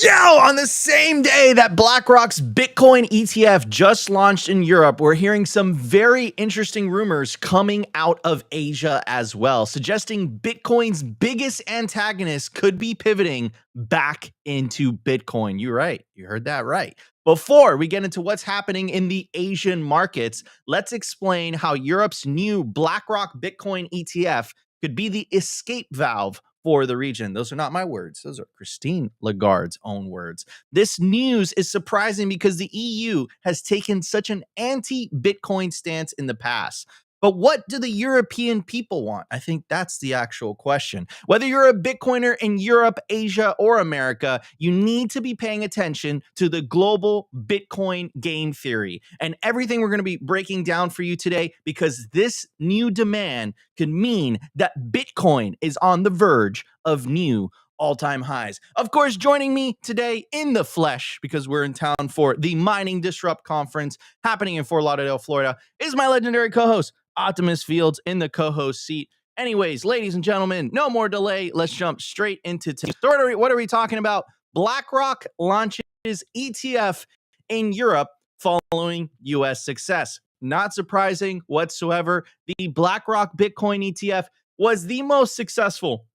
Yo, on the same day that BlackRock's Bitcoin ETF just launched in Europe, we're hearing some very interesting rumors coming out of Asia as well, suggesting Bitcoin's biggest antagonist could be pivoting back into Bitcoin. You're right. You heard that right. Before we get into what's happening in the Asian markets, let's explain how Europe's new BlackRock Bitcoin ETF could be the escape valve for the region. Those are not my words. Those are Christine Lagarde's own words. This news is surprising because the EU has taken such an anti-Bitcoin stance in the past. But what do the European people want? I think that's the actual question. Whether you're a Bitcoiner in Europe, Asia, or America, you need to be paying attention to the global Bitcoin game theory and everything we're going to be breaking down for you today, because this new demand could mean that Bitcoin is on the verge of new all-time highs. Of course, joining me today in the flesh, because we're in town for the Mining Disrupt conference happening in Fort Lauderdale, Florida, is my legendary co-host, Optimus Fields, in the co-host seat. Anyways, ladies and gentlemen, no more delay. Let's jump straight into today's story. What are we talking about? BlackRock launches ETF in Europe following U.S. success. Not surprising whatsoever. The BlackRock Bitcoin ETF was the most successful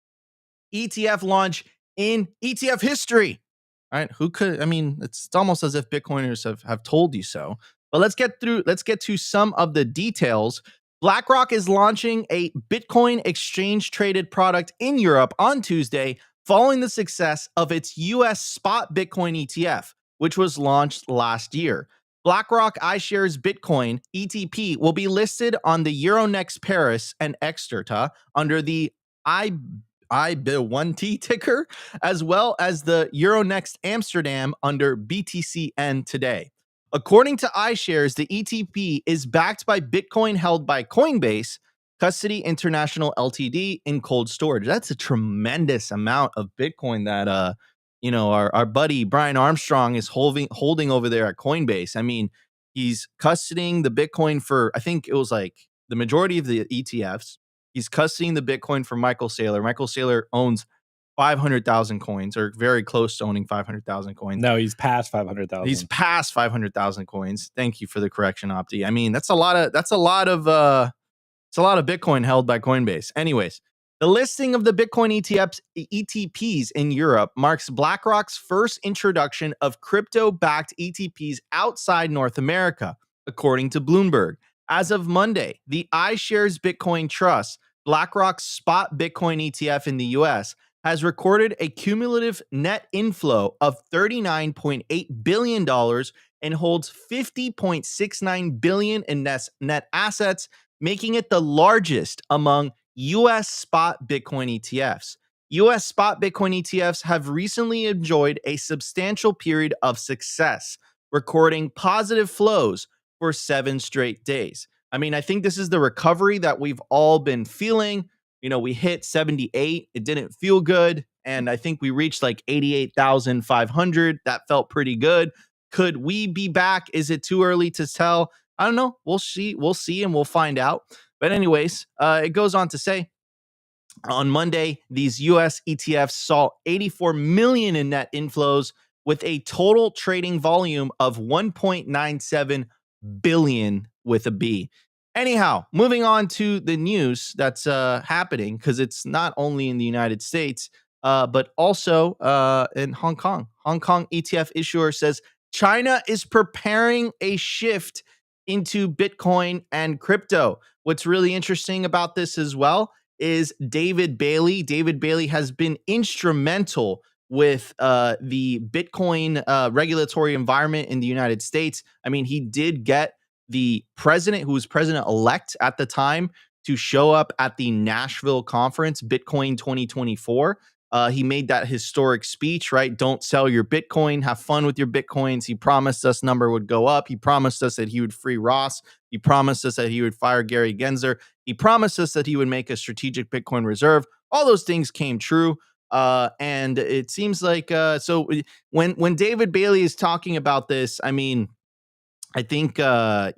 ETF launch in ETF history. All right, who could? I mean, it's almost as if Bitcoiners have told you so. But let's get to some of the details. BlackRock is launching a Bitcoin exchange traded product in Europe on Tuesday, following the success of its US spot Bitcoin ETF, which was launched last year. BlackRock iShares Bitcoin ETP will be listed on the Euronext Paris and Exeter under the IB1T ticker, as well as the Euronext Amsterdam under BTCN today. According to iShares, the ETP is backed by Bitcoin held by Coinbase, Custody International Ltd. in cold storage. That's a tremendous amount of Bitcoin that our buddy Brian Armstrong is holding over there at Coinbase. I mean, he's custodying the Bitcoin for, I think it was like the majority of the ETFs. He's custodying the Bitcoin for Michael Saylor. Michael Saylor owns 500,000 coins, or very close to owning 500,000 coins. No, he's past 500,000. He's past 500,000 coins. Thank you for the correction, Opti. I mean, that's a lot of Bitcoin held by Coinbase. Anyways, the listing of the Bitcoin ETPs in Europe marks BlackRock's first introduction of crypto-backed ETPs outside North America, according to Bloomberg. As of Monday, the iShares Bitcoin Trust, BlackRock's spot Bitcoin ETF in the US, has recorded a cumulative net inflow of $39.8 billion and holds $50.69 billion in net assets, making it the largest among U.S. spot Bitcoin ETFs. U.S. spot Bitcoin ETFs have recently enjoyed a substantial period of success, recording positive flows for 7 straight days. I mean, I think this is the recovery that we've all been feeling. You know, we hit 78. It didn't feel good. And I think we reached like 88,500. That felt pretty good. Could we be back? Is it too early to tell? I don't know. We'll see. And we'll find out. But anyways, it goes on to say, on Monday, these US ETFs saw 84 million in net inflows with a total trading volume of 1.97 billion with a B. Anyhow, moving on to the news that's happening, because it's not only in the United States, but also in Hong Kong. Hong Kong ETF issuer says China is preparing a shift into Bitcoin and crypto. What's really interesting about this as well is David Bailey. David Bailey has been instrumental with the Bitcoin regulatory environment in the United States. I mean, he did get the president, who was president-elect at the time, to show up at the Nashville conference, Bitcoin 2024. He made that historic speech, right? Don't sell your Bitcoin. Have fun with your Bitcoins. He promised us number would go up. He promised us that he would free Ross. He promised us that he would fire Gary Gensler. He promised us that he would make a strategic Bitcoin reserve. All those things came true. And it seems like so when David Bailey is talking about this, I mean, I think I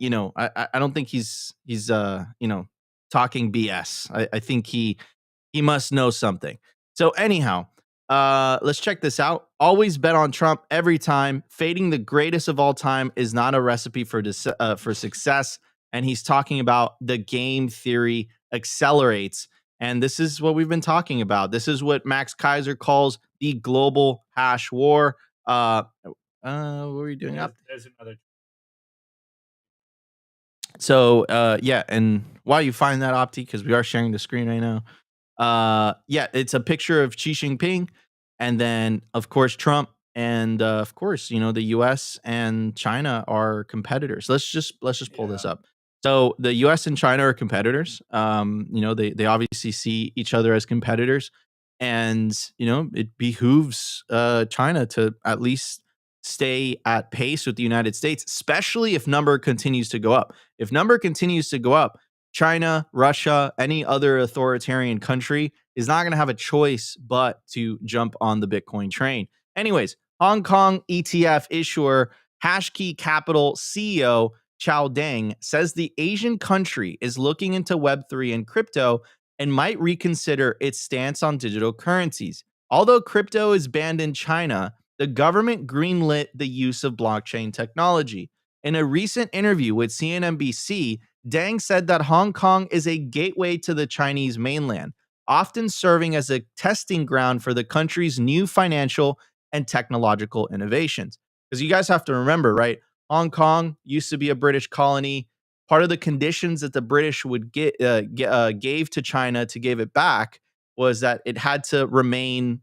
don't think he's talking BS. I think he must know something. So anyhow, Let's check this out. Always bet on Trump every time. Fading the greatest of all time is not a recipe for success. And he's talking about the game theory accelerates. And this is what we've been talking about. This is what Max Kaiser calls the global hash war. What are we doing up? There's another. So yeah, and while you find that, Opti, because we are sharing the screen right now. Yeah, it's a picture of Xi Jinping, and then of course Trump, and of course the U.S. and China are competitors. Let's just pull this up. So the U.S. and China are competitors. They obviously see each other as competitors, and it behooves China to at least stay at pace with the United States, especially if number continues to go up. If number continues to go up, China, Russia, any other authoritarian country is not going to have a choice but to jump on the Bitcoin train. Anyways, Hong Kong ETF issuer Hashkey Capital CEO Chao Deng says the Asian country is looking into Web3 and crypto and might reconsider its stance on digital currencies. Although crypto is banned in China, the government greenlit the use of blockchain technology. In a recent interview with CNBC, Deng said that Hong Kong is a gateway to the Chinese mainland, often serving as a testing ground for the country's new financial and technological innovations. Because you guys have to remember, right? Hong Kong used to be a British colony. Part of the conditions that the British would gave to China to give it back was that it had to remain,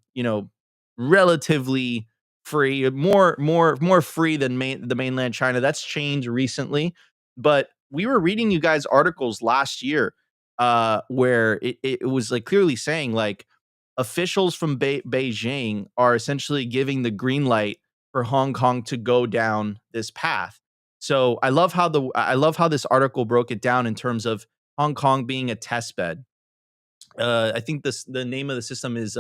relatively free, more free than the mainland China. That's changed recently, but we were reading you guys articles last year where it was like clearly saying like officials from Beijing are essentially giving the green light for Hong Kong to go down this path. So I love how this article broke it down in terms of Hong Kong being a test bed. I think the name of the system is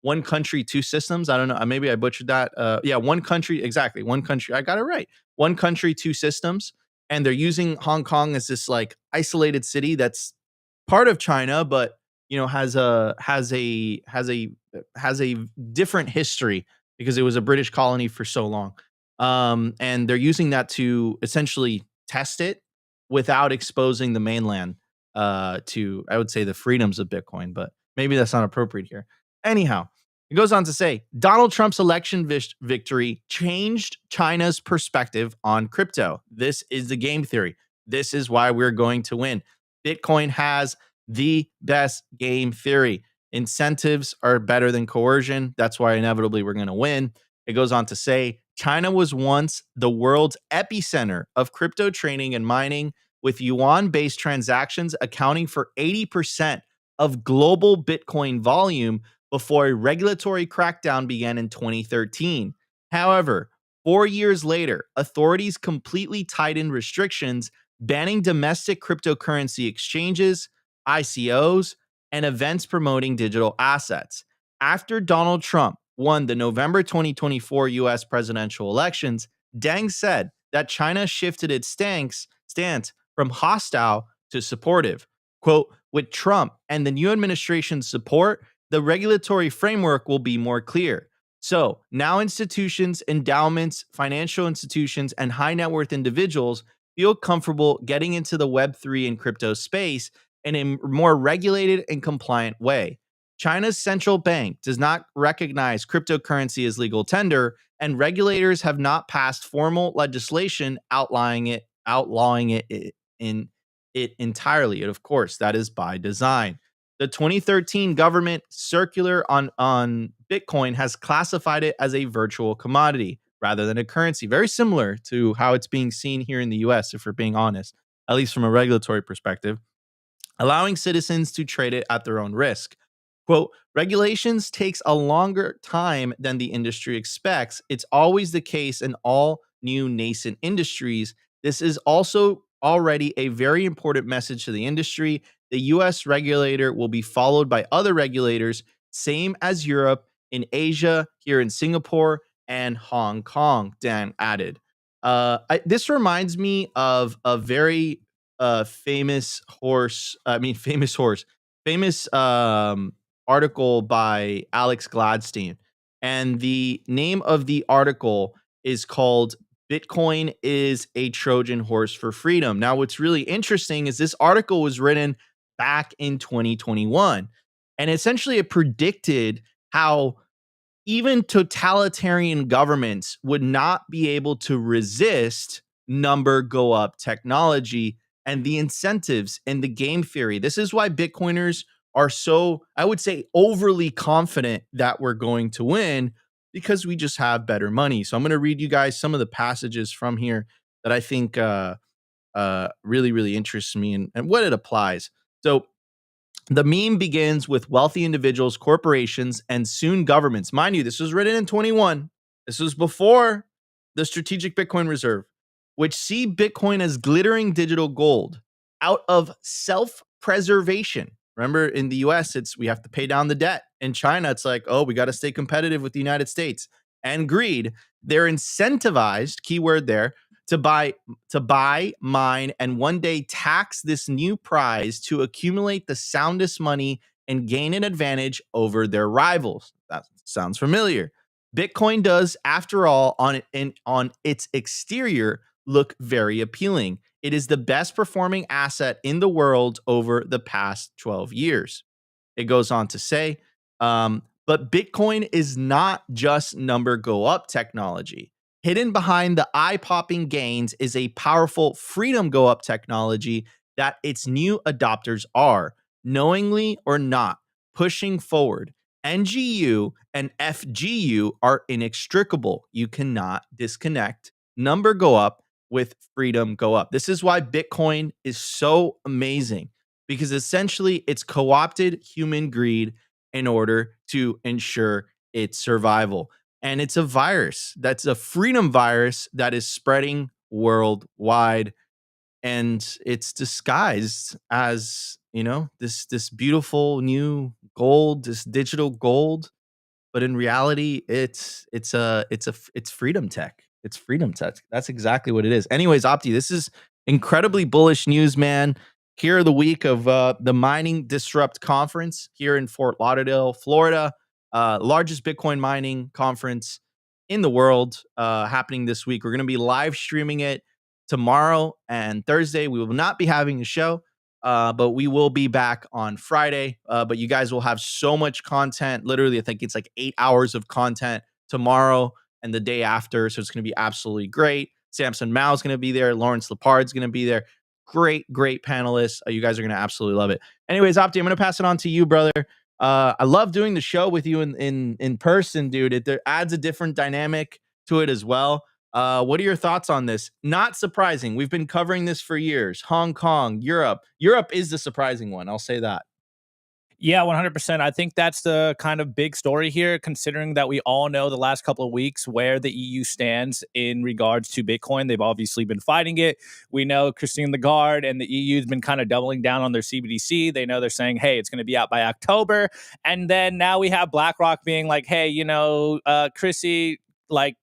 one country, two systems. I don't know. Maybe I butchered that. Yeah, one country. Exactly. One country. I got it right. One country, two systems. And they're using Hong Kong as this like isolated city that's part of China, but has a different history because it was a British colony for so long. And they're using that to essentially test it without exposing the mainland to, I would say, the freedoms of Bitcoin, but maybe that's not appropriate here. Anyhow, it goes on to say Donald Trump's election victory changed China's perspective on crypto. This is the game theory. This is why we're going to win. Bitcoin has the best game theory. Incentives are better than coercion. That's why inevitably we're going to win. It goes on to say China was once the world's epicenter of crypto trading and mining, with yuan based transactions accounting for 80% of global Bitcoin volume before a regulatory crackdown began in 2013. However, 4 years later, authorities completely tightened restrictions, banning domestic cryptocurrency exchanges, ICOs, and events promoting digital assets. After Donald Trump won the November 2024 US presidential elections, Deng said that China shifted its stance from hostile to supportive. Quote, with Trump and the new administration's support, the regulatory framework will be more clear. So now institutions, endowments, financial institutions, and high net worth individuals feel comfortable getting into the Web3 and crypto space in a more regulated and compliant way. China's central bank does not recognize cryptocurrency as legal tender, and regulators have not passed formal legislation outlawing it entirely. And of course, that is by design. The 2013 government circular on Bitcoin has classified it as a virtual commodity rather than a currency, very similar to how it's being seen here in the US, if we're being honest, at least from a regulatory perspective, allowing citizens to trade it at their own risk. Quote, regulations takes a longer time than the industry expects. It's always the case in all new nascent industries. This is also already a very important message to the industry. The US regulator will be followed by other regulators, same as Europe, in Asia, here in Singapore, and Hong Kong, Dan added. This reminds me of a very famous horse. Famous article by Alex Gladstein. And the name of the article is called Bitcoin is a Trojan Horse for Freedom. Now, what's really interesting is this article was written back in 2021. And essentially, it predicted how even totalitarian governments would not be able to resist number go up technology and the incentives and the game theory. This is why Bitcoiners are so, I would say, overly confident that we're going to win because we just have better money. So I'm going to read you guys some of the passages from here that I think really, really interests me and what it applies. So the meme begins with wealthy individuals, corporations, and soon governments. Mind you, this was written in 21. This was before the Strategic Bitcoin Reserve, which see Bitcoin as glittering digital gold out of self-preservation. Remember, in the US, it's we have to pay down the debt. In China, it's like, oh, we got to stay competitive with the United States. And greed. They're incentivized, keyword there, to buy, mine, and one day tax this new prize to accumulate the soundest money and gain an advantage over their rivals. That sounds familiar. Bitcoin does, after all, on its exterior, look very appealing. It is the best performing asset in the world over the past 12 years. It goes on to say, but Bitcoin is not just number go up technology. Hidden behind the eye-popping gains is a powerful freedom go up technology that its new adopters are, knowingly or not, pushing forward. NGU and FGU are inextricable. You cannot disconnect number go up with freedom go up. This is why Bitcoin is so amazing, because essentially it's co-opted human greed in order to ensure its survival. And it's a virus. That's a freedom virus that is spreading worldwide. And it's disguised as, this beautiful new gold, this digital gold. But in reality, it's freedom tech. It's freedom tech. That's exactly what it is. Anyways, Opti, this is incredibly bullish news, man. Here are the week of the Mining Disrupt Conference here in Fort Lauderdale, Florida. Largest Bitcoin mining conference in the world, happening this week. We're going to be live streaming it tomorrow and Thursday. We will not be having a show, but we will be back on Friday. But you guys will have so much content. Literally, I think it's like 8 hours of content tomorrow and the day after. So it's going to be absolutely great. Samson Mao is going to be there. Lawrence Lepard's going to be there. Great panelists. You guys are going to absolutely love it. Anyways, Opti, I'm going to pass it on to you, brother. I love doing the show with you in person, dude. It adds a different dynamic to it as well. What are your thoughts on this? Not surprising. We've been covering this for years. Hong Kong, Europe. Europe is the surprising one. I'll say that. Yeah, 100%. I think that's the kind of big story here, considering that we all know the last couple of weeks where the EU stands in regards to Bitcoin. They've obviously been fighting it. We know Christine Lagarde and the EU has been kind of doubling down on their CBDC. They know they're saying, hey, it's going to be out by October. And then now we have BlackRock being like, hey, Chrissy, like,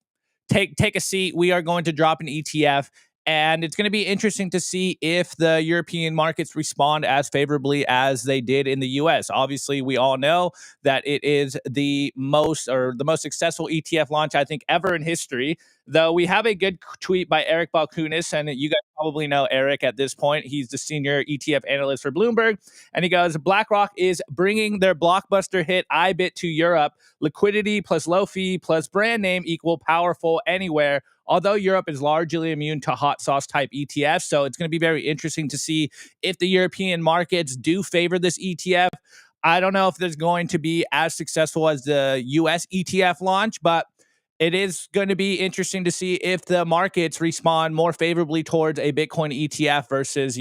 take a seat. We are going to drop an ETF. And it's going to be interesting to see if the European markets respond as favorably as they did in the US. Obviously, we all know that it is the most successful ETF launch, I think, ever in history. Though we have a good tweet by Eric Balkunis, and you guys probably know Eric at this point. He's the senior ETF analyst for Bloomberg. And he goes, BlackRock is bringing their blockbuster hit IBIT to Europe. Liquidity plus low fee plus brand name equal powerful anywhere. Although Europe is largely immune to hot sauce type ETFs. So it's going to be very interesting to see if the European markets do favor this ETF. I don't know if there's going to be as successful as the US ETF launch, but it is going to be interesting to see if the markets respond more favorably towards a Bitcoin ETF versus,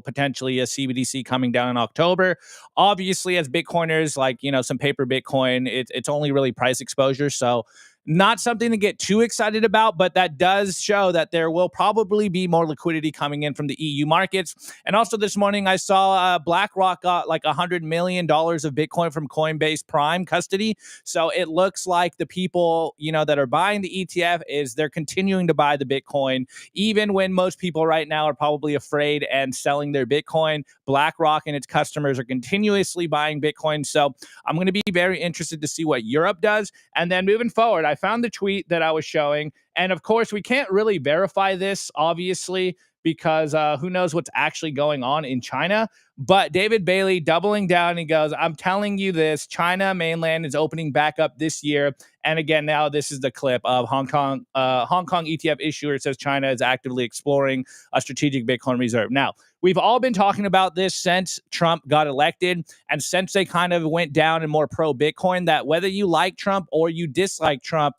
potentially a CBDC coming down in October. Obviously, as Bitcoiners, like, some paper Bitcoin, it's only really price exposure. So Not something to get too excited about, but that does show that there will probably be more liquidity coming in from the EU markets. And also this morning, I saw BlackRock got like $100 million of Bitcoin from Coinbase Prime custody. So it looks like the people, that are buying the ETF they're continuing to buy the Bitcoin, even when most people right now are probably afraid and selling their Bitcoin. BlackRock and its customers are continuously buying Bitcoin. So I'm going to be very interested to see what Europe does. And then moving forward, I found the tweet that I was showing. And of course, we can't really verify this, obviously, because who knows what's actually going on in China. But David Bailey doubling down, he goes, I'm telling you this, China mainland is opening back up this year. And again, now this is the clip of Hong Kong ETF issuer says China is actively exploring a strategic Bitcoin reserve. Now, we've all been talking about this since Trump got elected and since they kind of went down and more pro-Bitcoin, that whether you like Trump or you dislike Trump,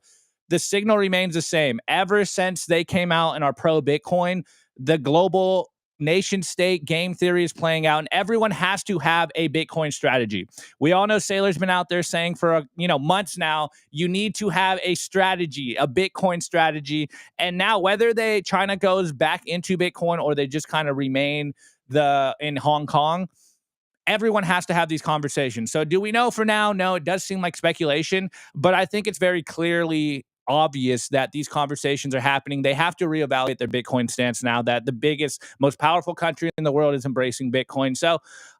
the signal remains the same. Ever since they came out and are pro-Bitcoin, the global nation state game theory is playing out, and everyone has to have a Bitcoin strategy. We all know Saylor's been out there saying for months now, you need to have a strategy, a Bitcoin strategy. And now whether China goes back into Bitcoin or they just kind of remain in Hong Kong, everyone has to have these conversations. So do we know for now? No, it does seem like speculation, but I think it's very clearly obvious that these conversations are happening. They have to reevaluate their Bitcoin stance now that the biggest, most powerful country in the world is embracing Bitcoin. So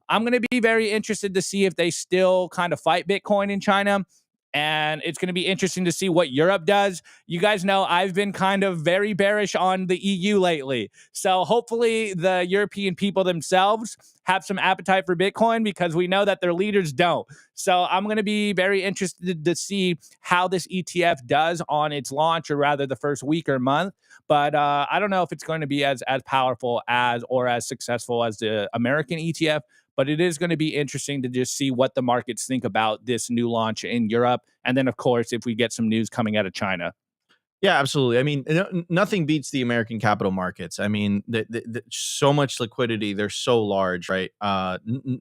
I'm going to be very interested to see if they still kind of fight Bitcoin in China. And it's going to be interesting to see what Europe does. You guys know I've been kind of very bearish on the EU lately. So hopefully the European people themselves have some appetite for Bitcoin, because we know that their leaders don't. So I'm going to be very interested to see how this ETF does on its launch, or rather the first week or month. But I don't know if it's going to be as powerful or as successful as the American ETF. But it is going to be interesting to just see what the markets think about this new launch in Europe. And then, of course, if we get some news coming out of China. Yeah, absolutely. I mean, nothing beats the American capital markets. I mean, so much liquidity. They're so large, right?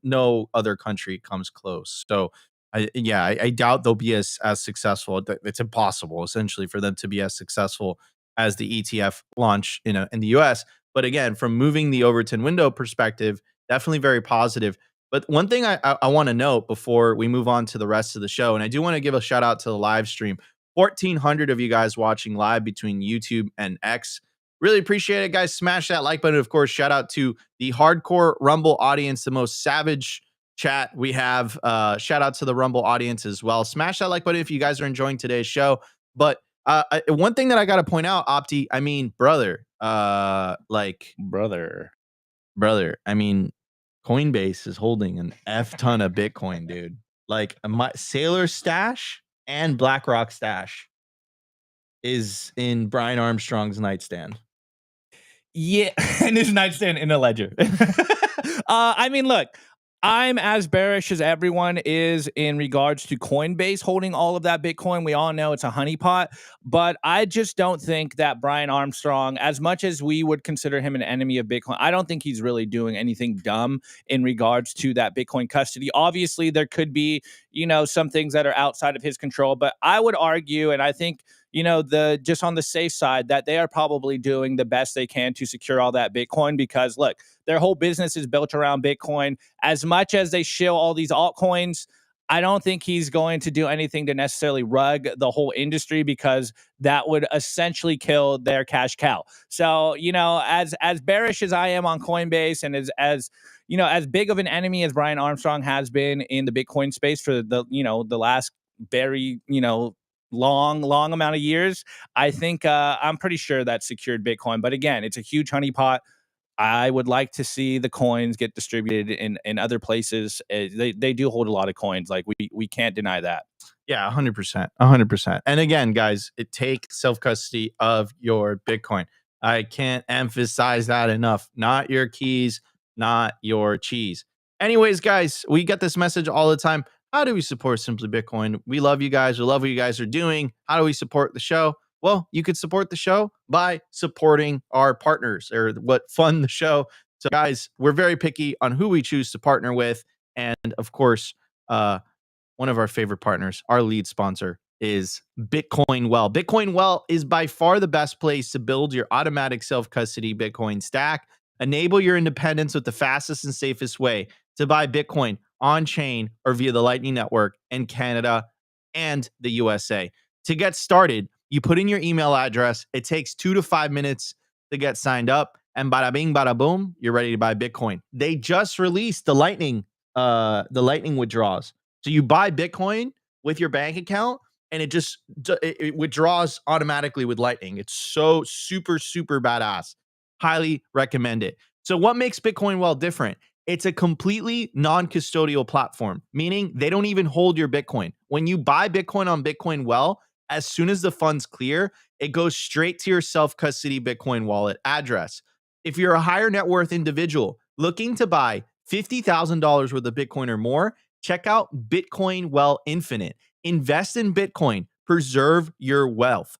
No other country comes close. So, I doubt they'll be as successful. It's impossible, essentially, for them to be as successful as the ETF launch in the US. But again, from moving the Overton window perspective, definitely very positive. But one thing I want to note before we move on to the rest of the show, and I do want to give a shout out to the live stream. 1,400 of you guys watching live between YouTube and X. Really appreciate it, guys. Smash that like button. Of course, shout out to the hardcore Rumble audience, the most savage chat we have. Shout out to the Rumble audience as well. Smash that like button if you guys are enjoying today's show. But one thing that I got to point out, Opti, I mean, brother, I mean, Coinbase is holding an F ton of Bitcoin, dude. Like my Sailor stash and BlackRock stash is in Brian Armstrong's nightstand. Yeah, and his nightstand in a ledger. I mean, look, I'm as bearish as everyone is in regards to Coinbase holding all of that Bitcoin. We all know it's a honeypot, but I just don't think that Brian Armstrong, as much as we would consider him an enemy of Bitcoin, I don't think he's really doing anything dumb in regards to that Bitcoin custody. Obviously, there could be, some things that are outside of his control, but I would argue, and I think, just on the safe side, that they are probably doing the best they can to secure all that Bitcoin, because look, their whole business is built around Bitcoin. As much as they shill all these altcoins, I don't think he's going to do anything to necessarily rug the whole industry, because that would essentially kill their cash cow. So, as bearish as I am on Coinbase, and as big of an enemy as Brian Armstrong has been in the Bitcoin space for the last very, long amount of years, I think I'm pretty sure that secured Bitcoin. But again, it's a huge honeypot. I would like to see the coins get distributed in other places. They do hold a lot of coins. Like we can't deny that. Yeah, 100%. 100%. And again, guys, take self-custody of your Bitcoin. I can't emphasize that enough. Not your keys, not your cheese. Anyways, guys, we get this message all the time. How do we support Simply Bitcoin? We love you guys. We love what you guys are doing. How do we support the show? Well, you could support the show by supporting our partners, or what fund the show. So, guys, we're very picky on who we choose to partner with. And of course, one of our favorite partners, our lead sponsor, is Bitcoin Well. Bitcoin Well is by far the best place to build your automatic self-custody Bitcoin stack. Enable your independence with the fastest and safest way to buy Bitcoin on-chain or via the Lightning Network in Canada and the USA. To get started, you put in your email address. It takes 2 to 5 minutes to get signed up, and bada bing, bada boom, you're ready to buy Bitcoin. They just released the Lightning withdrawals. So you buy Bitcoin with your bank account, and it withdraws automatically with Lightning. It's so super, super badass. Highly recommend it. So what makes Bitcoin Well different? It's a completely non-custodial platform, meaning they don't even hold your Bitcoin. When you buy Bitcoin on Bitcoin Well, as soon as the funds clear, it goes straight to your self-custody Bitcoin wallet address. If you're a higher net worth individual looking to buy $50,000 worth of Bitcoin or more, check out Bitcoin Well Infinite. Invest in Bitcoin. Preserve your wealth.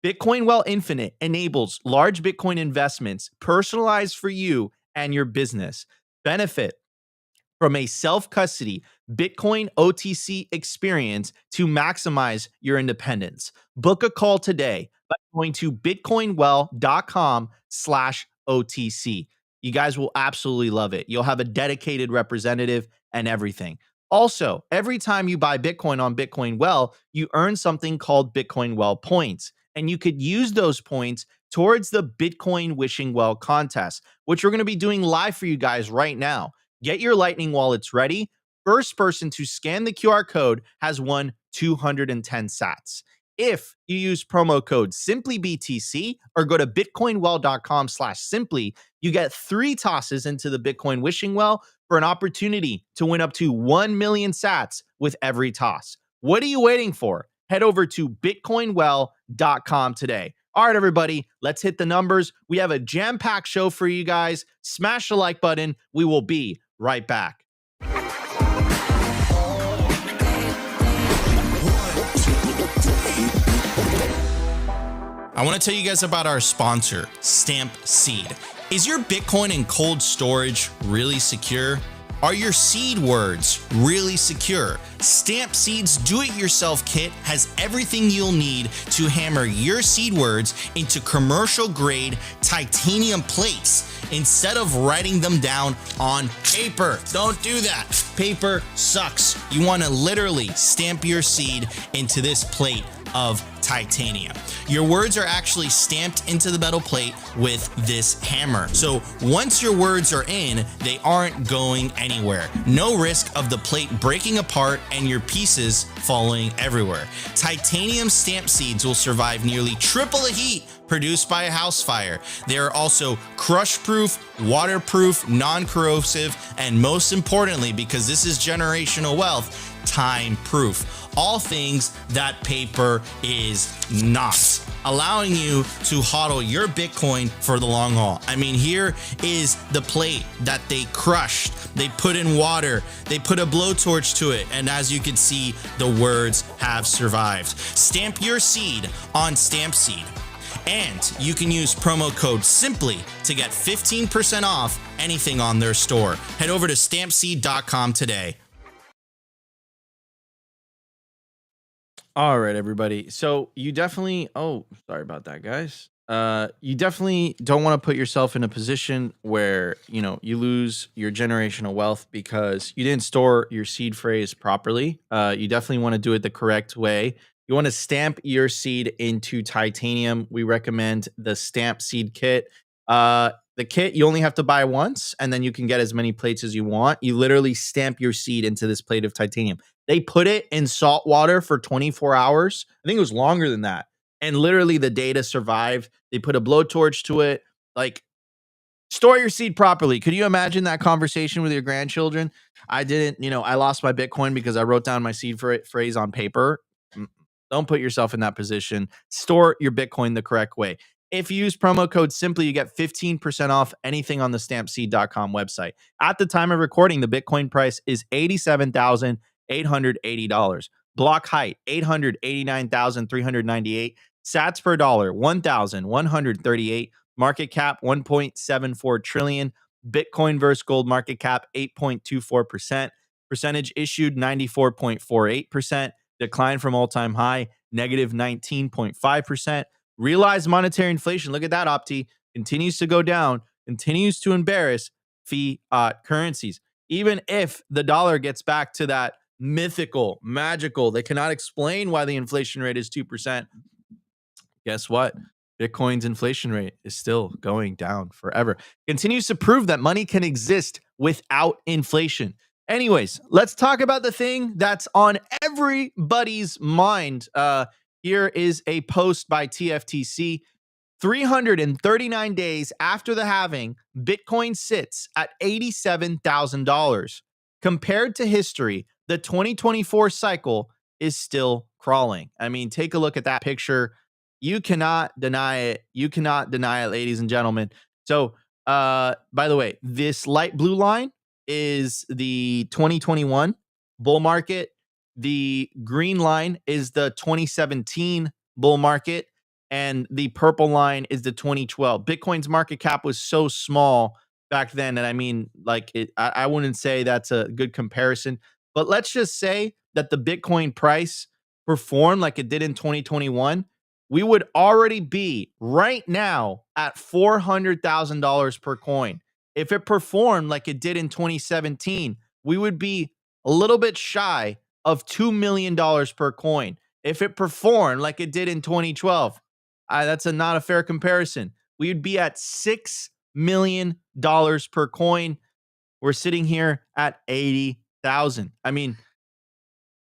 Bitcoin Well Infinite enables large Bitcoin investments personalized for you and your business. Benefit from a self-custody Bitcoin OTC experience to maximize your independence. Book a call today by going to bitcoinwell.com/OTC. You guys will absolutely love it. You'll have a dedicated representative and everything. Also, every time you buy Bitcoin on Bitcoin Well, you earn something called Bitcoin Well points. And you could use those points towards the Bitcoin Wishing Well contest, which we're going to be doing live for you guys right now. Get your Lightning wallets ready. First person to scan the QR code has won 210 sats. If you use promo code simplybtc or go to bitcoinwell.com/simply, you get 3 tosses into the Bitcoin Wishing Well for an opportunity to win up to 1 million sats with every toss. What are you waiting for? Head over to bitcoinwell.com today. All right, everybody, let's hit the numbers. We have a jam-packed show for you guys. Smash the like button. We will be right back. I want to tell you guys about our sponsor, Stamp Seed. Is your Bitcoin in cold storage really secure? Are your seed words really secure? Stamp Seed's do-it-yourself kit has everything you'll need to hammer your seed words into commercial-grade titanium plates instead of writing them down on paper. Don't do that. Paper sucks. You want to literally stamp your seed into this plate of titanium. Your words are actually stamped into the metal plate with this hammer. So once your words are in, they aren't going anywhere. No risk of the plate breaking apart and your pieces falling everywhere. Titanium stamp seeds will survive nearly triple the heat produced by a house fire. They are also crush-proof, waterproof, non-corrosive, and most importantly, because this is generational wealth, time-proof. All things that paper is not, allowing you to hodl your Bitcoin for the long haul. I mean, here is the plate that they crushed. They put in water, they put a blowtorch to it, and as you can see, the words have survived. Stamp your seed on Stamp Seed. And you can use promo code SIMPLY to get 15% off anything on their store. Head over to stampseed.com today. All right, everybody. So you definitely, sorry about that, guys. You definitely don't want to put yourself in a position where, you lose your generational wealth because you didn't store your seed phrase properly. You definitely want to do it the correct way. You want to stamp your seed into titanium. We recommend the Stamp Seed kit. The kit, you only have to buy once, and then you can get as many plates as you want. You literally stamp your seed into this plate of titanium. They put it in salt water for 24 hours. I think it was longer than that. And literally the data survived. They put a blowtorch to it. Like, store your seed properly. Could you imagine that conversation with your grandchildren? I didn't, I lost my Bitcoin because I wrote down my seed phrase on paper. Don't put yourself in that position. Store your Bitcoin the correct way. If you use promo code SIMPLY, you get 15% off anything on the stampseed.com website. At the time of recording, the Bitcoin price is $87,880. Block height, 889,398. Sats per dollar, 1,138. Market cap, 1.74 trillion. Bitcoin versus gold market cap, 8.24%. Percentage issued, 94.48%. Decline from all-time high, negative 19.5%. Realized monetary inflation, look at that, Opti, continues to go down, continues to embarrass fiat currencies. Even if the dollar gets back to that mythical, magical, they cannot explain why the inflation rate is 2%. Guess what? Bitcoin's inflation rate is still going down forever. Continues to prove that money can exist without inflation. Anyways, let's talk about the thing that's on everybody's mind. Here is a post by TFTC. 339 days after the halving, Bitcoin sits at $87,000. Compared to history, the 2024 cycle is still crawling. I mean, take a look at that picture. You cannot deny it. You cannot deny it, ladies and gentlemen. So, by the way, this light blue line is the 2021 bull market. The green line is the 2017 bull market. And the purple line is the 2012. Bitcoin's market cap was so small back then. And I mean, like, I wouldn't say that's a good comparison. But let's just say that the Bitcoin price performed like it did in 2021. We would already be right now at $400,000 per coin. If it performed like it did in 2017, we would be a little bit shy of $2 million per coin. If it performed like it did in 2012, that's not a fair comparison. We would be at $6 million per coin. We're sitting here at 80,000. I mean,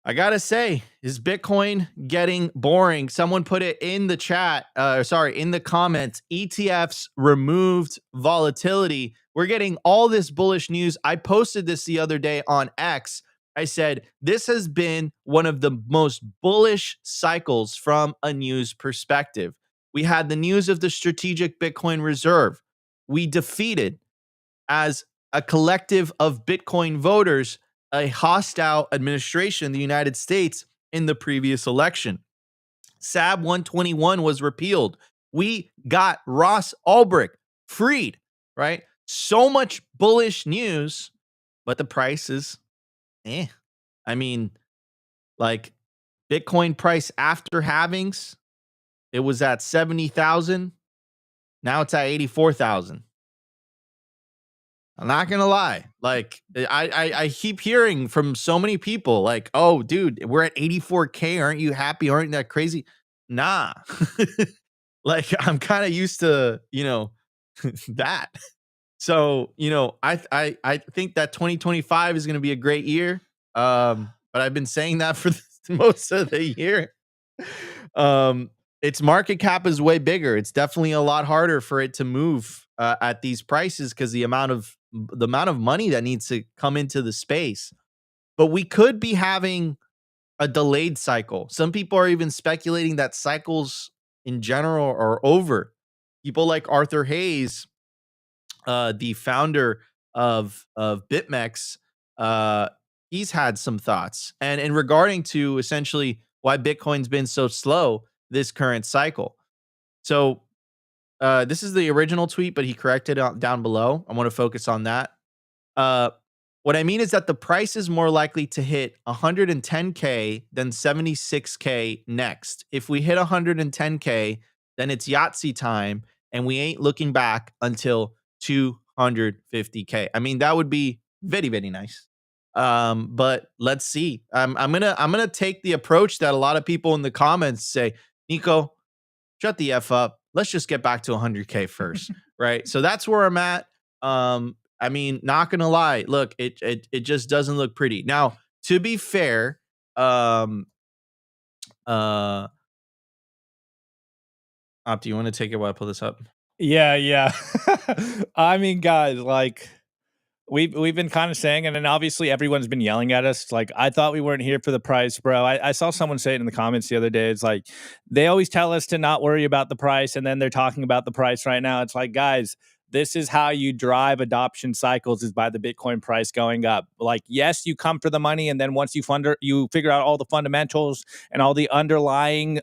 I gotta say, is Bitcoin getting boring? Someone put it in the chat, in the comments. ETFs removed volatility. We're getting all this bullish news. I posted this the other day on X. I said, this has been one of the most bullish cycles from a news perspective. We had the news of the strategic Bitcoin reserve. We defeated, as a collective of Bitcoin voters, a hostile administration in the United States in the previous election. SAB 121 was repealed. We got Ross Ulbricht freed, right? So much bullish news, but the price is I mean, like, Bitcoin price after halvings, it was at 70,000. Now it's at 84,000. I'm not gonna lie. Like, I keep hearing from so many people, like, "Oh, dude, we're at 84K. Aren't you happy? Aren't that crazy?" Nah. Like, I'm kind of used to, that. So, I think that 2025 is gonna be a great year. But I've been saying that for most of the year. Its market cap is way bigger. It's definitely a lot harder for it to move at these prices because the amount of money that needs to come into the space. But we could be having a delayed cycle. Some people are even speculating that cycles in general are over. People like Arthur Hayes, the founder of BitMEX, he's had some thoughts. And in regarding to essentially why Bitcoin's been so slow this current cycle. So this is the original tweet, but he corrected it down below. I want to focus on that. What I mean is that the price is more likely to hit 110K than 76K next. If we hit 110K, then it's Yahtzee time, and we ain't looking back until 250K. I mean, that would be very, very nice. But let's see. I'm gonna take the approach that a lot of people in the comments say, Nico, shut the F up. Let's just get back to 100K first, right? So that's where I'm at. I mean, not gonna lie. Look, it just doesn't look pretty. Now, to be fair, Opti, you want to take it while I pull this up? Yeah. I mean, guys, like, we've been kind of saying, and then obviously everyone's been yelling at us. Like, I thought we weren't here for the price, bro. I saw someone say it in the comments the other day. It's like, they always tell us to not worry about the price, and then they're talking about the price right now. It's like, guys, this is how you drive adoption cycles, is by the Bitcoin price going up. Like, yes, you come for the money, and then once you figure out all the fundamentals and all the underlying,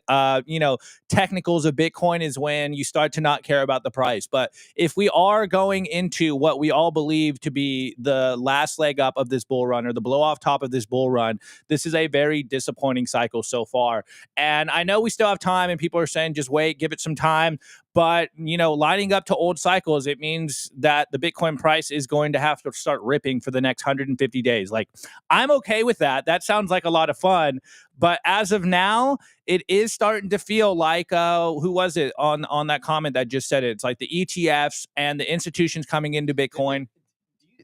technicals of Bitcoin, is when you start to not care about the price. But if we are going into what we all believe to be the last leg up of this bull run, or the blow off top of this bull run, this is a very disappointing cycle so far. And I know we still have time, and people are saying just wait, give it some time. But, lining up to old cycles, it means that the Bitcoin price is going to have to start ripping for the next 150 days. Like, I'm okay with that. That sounds like a lot of fun. But as of now, it is starting to feel like, who was it on that comment that just said it? It's like the ETFs and the institutions coming into Bitcoin.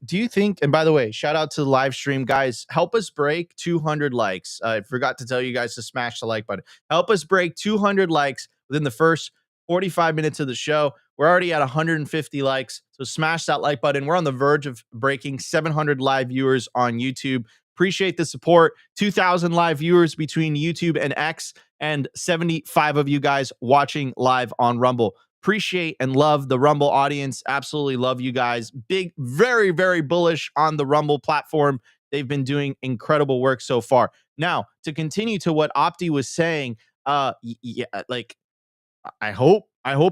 Do you think, and by the way, shout out to the live stream, guys, help us break 200 likes. I forgot to tell you guys to smash the like button. Help us break 200 likes within the first 45 minutes of the show. We're already at 150 likes, so smash that like button. We're on the verge of breaking 700 live viewers on YouTube. Appreciate the support. 2,000 live viewers between YouTube and X, and 75 of you guys watching live on Rumble. Appreciate and love the Rumble audience. Absolutely love you guys. Big, very, very bullish on the Rumble platform. They've been doing incredible work so far. Now, to continue to what Opti was saying, like, I hope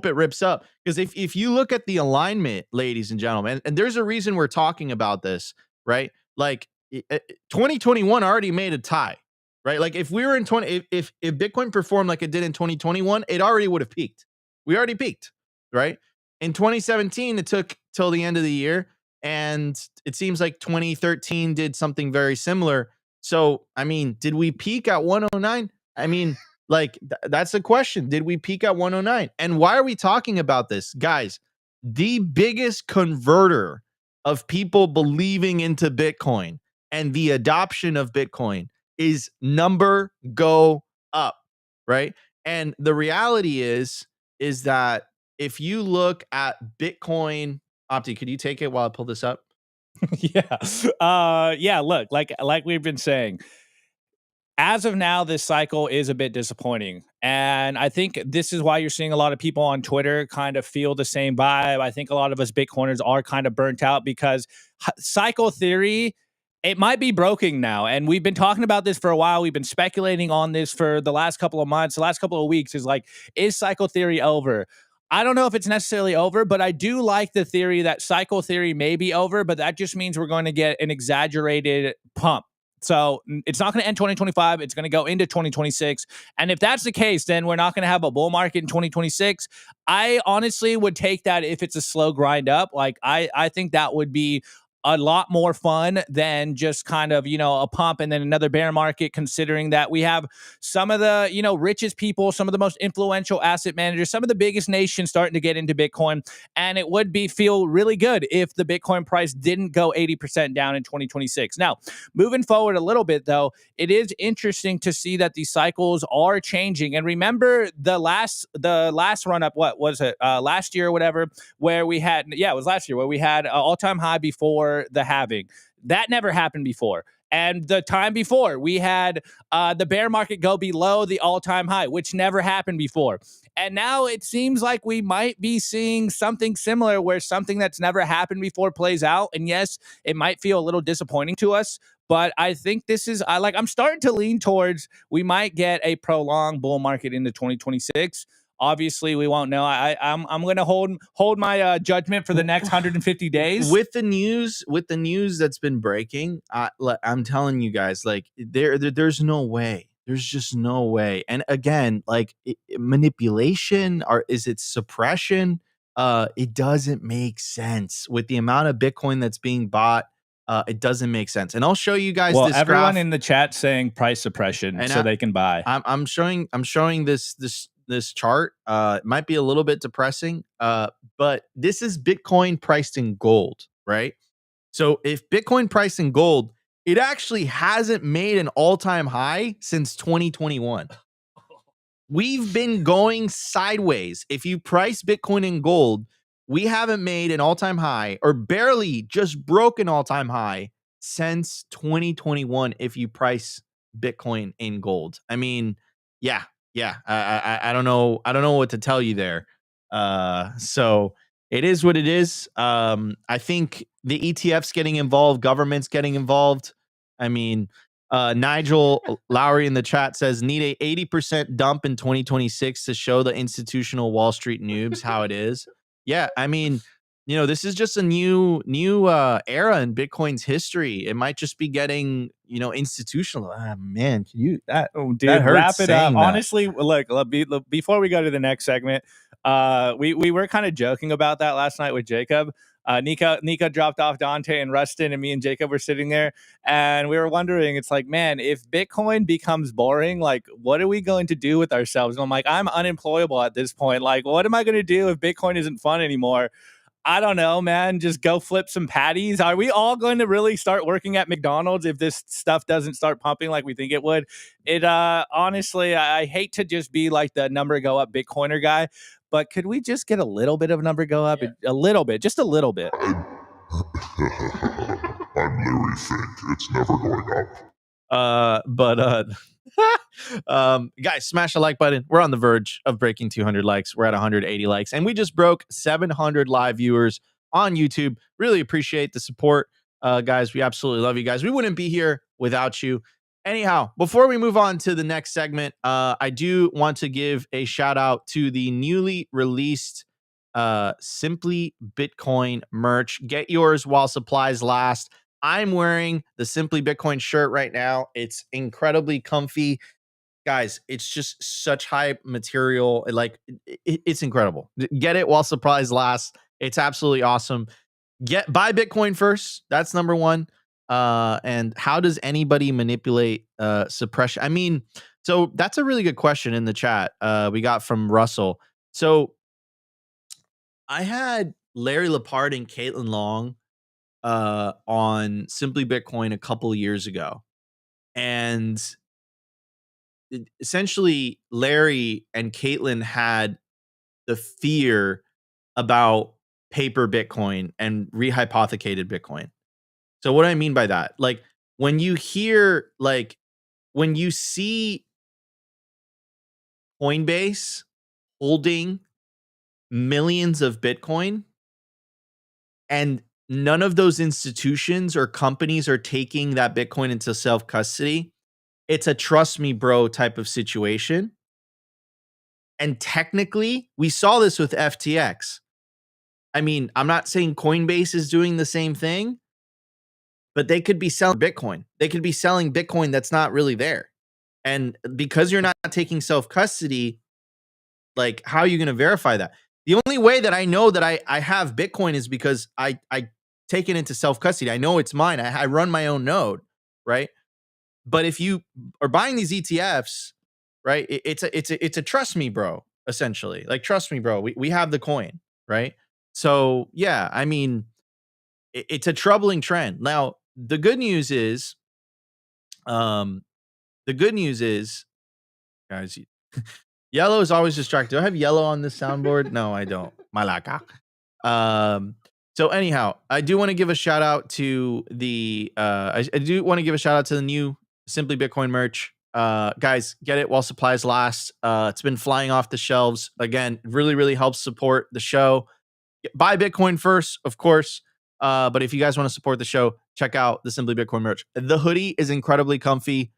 it rips up, because if you look at the alignment, ladies and gentlemen, and there's a reason we're talking about this, right? Like, 2021 already made a tie, right? Like, if we were in if Bitcoin performed like it did in 2021, it already would have peaked. We already peaked, right? In 2017, it took till the end of the year, and it seems like 2013 did something very similar. So, I mean, did we peak at 109? I mean, like, that's the question. Did we peak at 109? And why are we talking about this? Guys, the biggest converter of people believing into Bitcoin and the adoption of Bitcoin is number go up, right? And the reality is that if you look at Bitcoin, Opti, could you take it while I pull this up? Yeah. Look, like we've been saying, as of now, this cycle is a bit disappointing. And I think this is why you're seeing a lot of people on Twitter kind of feel the same vibe. I think a lot of us Bitcoiners are kind of burnt out, because cycle theory, it might be broken now. And we've been talking about this for a while. We've been speculating on this for the last couple of months, the last couple of weeks. Is like, is cycle theory over? I don't know if it's necessarily over, but I do like the theory that cycle theory may be over, but that just means we're going to get an exaggerated pump. So it's not going to end 2025. It's going to go into 2026. And if that's the case, then we're not going to have a bull market in 2026. I honestly would take that if it's a slow grind up. Like, I think that would be a lot more fun than just kind of, a pump and then another bear market, considering that we have some of the, richest people, some of the most influential asset managers, some of the biggest nations starting to get into Bitcoin. And it would feel really good if the Bitcoin price didn't go 80% down in 2026. Now, moving forward a little bit, though, it is interesting to see that these cycles are changing. And remember the last run up, what was it, last year or whatever, where we had, it was last year, where we had an all-time high before the halving. That never happened before. And the time before, we had the bear market go below the all-time high, which never happened before. And now it seems like we might be seeing something similar, where something that's never happened before plays out. And yes, it might feel a little disappointing to us, but I think this is, I'm starting to lean towards we might get a prolonged bull market into 2026. Obviously, we won't know. I'm going to hold my judgment for the next 150 days. With the news that's been breaking, I'm telling you guys, like, there's no way. There's just no way. And again, like, manipulation, or is it suppression? It doesn't make sense with the amount of Bitcoin that's being bought. It doesn't make sense. And I'll show you guys this everyone graph in the chat saying price suppression, and so they can buy. I'm showing this chart. It might be a little bit depressing, but this is Bitcoin priced in gold, right? So if Bitcoin priced in gold, it actually hasn't made an all-time high since 2021. We've been going sideways. If you price Bitcoin in gold, we haven't made an all-time high, or barely just broke an all-time high, since 2021 if you price Bitcoin in gold. I mean, yeah. I don't know what to tell you there. So it is what it is. I think the ETFs getting involved, governments getting involved. I mean, Nigel Lowry in the chat says need a 80% dump in 2026 to show the institutional Wall Street noobs how it is. Yeah, I mean, this is just a new era in Bitcoin's history. It might just be getting, institutional. Ah, man, can you that Dude, hurts wrap it up. saying that. Honestly, look, before we go to the next segment, we were kind of joking about that last night with Jacob. Nico dropped off Dante and Rustin, and me and Jacob were sitting there, and we were wondering, it's like, man, if Bitcoin becomes boring, like, what are we going to do with ourselves? And I'm like, I'm unemployable at this point. Like, what am I going to do if Bitcoin isn't fun anymore? I don't know, man. Just go flip some patties. Are we all going to really start working at McDonald's if this stuff doesn't start pumping like we think it would? It honestly, I hate to just be like the number go up Bitcoiner guy, but could we just get a little bit of number go up? Yeah. A little bit, just a little bit. I'm Larry Fink. It's never going up. Guys, smash the like button. We're on the verge of breaking 200 likes. We're at 180 likes, and we just broke 700 live viewers on YouTube. Really appreciate the support, guys. We absolutely love you guys. We wouldn't be here without you. Anyhow, before we move on to the next segment, I do want to give a shout out to the newly released Simply Bitcoin merch. Get yours while supplies last. I'm wearing the Simply Bitcoin shirt right now. It's incredibly comfy. Guys, it's just such high material. Like, it's incredible. Get it while supplies last. It's absolutely awesome. Buy Bitcoin first. That's number one. And how does anybody manipulate suppression? I mean, so that's a really good question in the chat. We got from Russell. So I had Larry Lepard and Caitlin Long on Simply Bitcoin a couple years ago. And essentially, Larry and Caitlin had the fear about paper Bitcoin and rehypothecated Bitcoin. So what do I mean by that? Like, when you see Coinbase holding millions of Bitcoin, and none of those institutions or companies are taking that Bitcoin into self-custody, it's a trust me, bro type of situation. And technically, we saw this with FTX. I mean, I'm not saying Coinbase is doing the same thing, but they could be selling Bitcoin. They could be selling Bitcoin that's not really there. And because you're not taking self-custody, like, how are you going to verify that? The only way that I know that I have Bitcoin is because I take it into self-custody. I know it's mine. I run my own node, right? But if you are buying these ETFs, right, it's a trust me, bro, essentially. Like, trust me, bro, we have the coin, right? So, yeah, I mean, it's a troubling trend. Now, the good news is, guys, yellow is always distracted. Do I have yellow on this soundboard? No, I don't. Malaka. So anyhow, I do want to give a shout out to the new Simply Bitcoin merch. Guys, get it while supplies last. It's been flying off the shelves. Again, really, really helps support the show. Buy Bitcoin first, of course. But if you guys want to support the show, check out the Simply Bitcoin merch. The hoodie is incredibly comfy.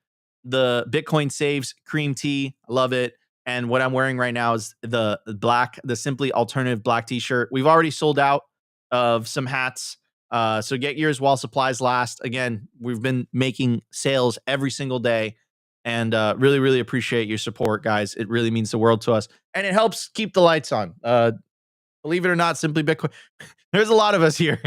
The Bitcoin Saves cream tee, I love it. And what I'm wearing right now is the Simply Alternative black t-shirt. We've already sold out of some hats. So get yours while supplies last. Again, we've been making sales every single day. And really, really appreciate your support, guys. It really means the world to us. And it helps keep the lights on. Believe it or not, Simply Bitcoin. There's a lot of us here.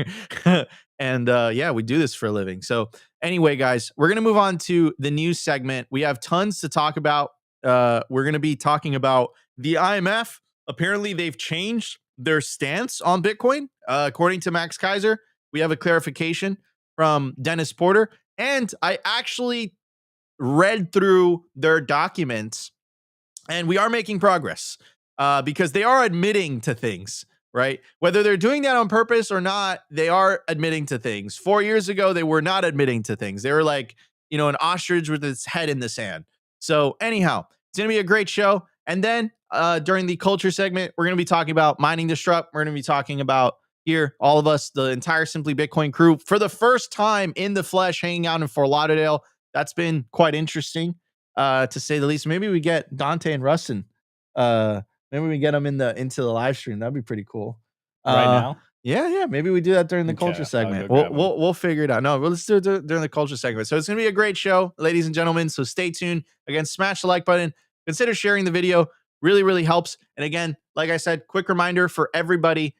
And yeah, we do this for a living. So anyway, guys, we're going to move on to the news segment. We have tons to talk about. We're going to be talking about the IMF. Apparently, they've changed their stance on Bitcoin. According to Max Kaiser, we have a clarification from Dennis Porter. And I actually read through their documents, and we are making progress because they are admitting to things, right? Whether they're doing that on purpose or not, they are admitting to things. 4 years ago, they were not admitting to things. They were like, an ostrich with its head in the sand. So anyhow, it's going to be a great show. And then during the culture segment, we're going to be talking about mining disrupt. We're going to be talking about here, all of us, the entire Simply Bitcoin crew, for the first time in the flesh, hanging out in Fort Lauderdale. That's been quite interesting, to say the least. Maybe we get Dante and Rustin. Maybe we get them into the live stream. That'd be pretty cool. Right now? Yeah. Maybe we do that during the culture segment. We'll figure it out. No, let's do it during the culture segment. So it's gonna be a great show, ladies and gentlemen. So stay tuned. Again, smash the like button. Consider sharing the video. Really, really helps. And again, like I said, quick reminder for everybody.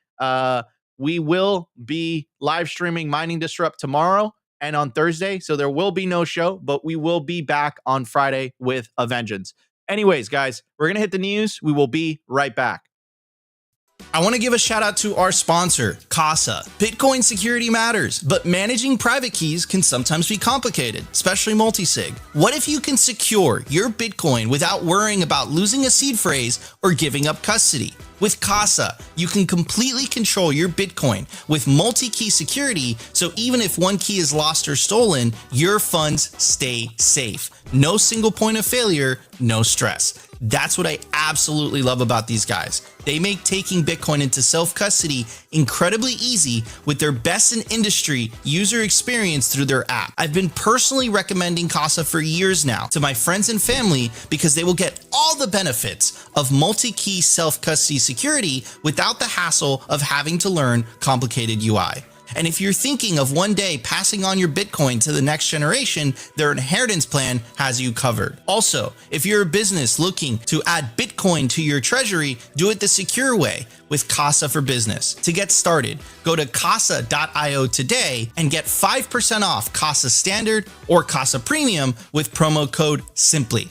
We will be live streaming Mining Disrupt tomorrow and on Thursday. So there will be no show, but we will be back on Friday with a vengeance. Anyways, guys, we're going to hit the news. We will be right back. I want to give a shout out to our sponsor, Casa. Bitcoin security matters, but managing private keys can sometimes be complicated, especially multi-sig. What if you can secure your Bitcoin without worrying about losing a seed phrase or giving up custody? With Casa, you can completely control your Bitcoin with multi-key security, so even if one key is lost or stolen, your funds stay safe. No single point of failure, no stress. That's what I absolutely love about these guys. They make taking Bitcoin into self-custody incredibly easy with their best in industry user experience through their app. I've been personally recommending Casa for years now to my friends and family because they will get all the benefits of multi-key self-custody security without the hassle of having to learn complicated UI. And if you're thinking of one day passing on your Bitcoin to the next generation, their inheritance plan has you covered. Also, if you're a business looking to add Bitcoin to your treasury, do it the secure way with Casa for Business. To get started, go to casa.io today and get 5% off Casa Standard or Casa Premium with promo code SIMPLY.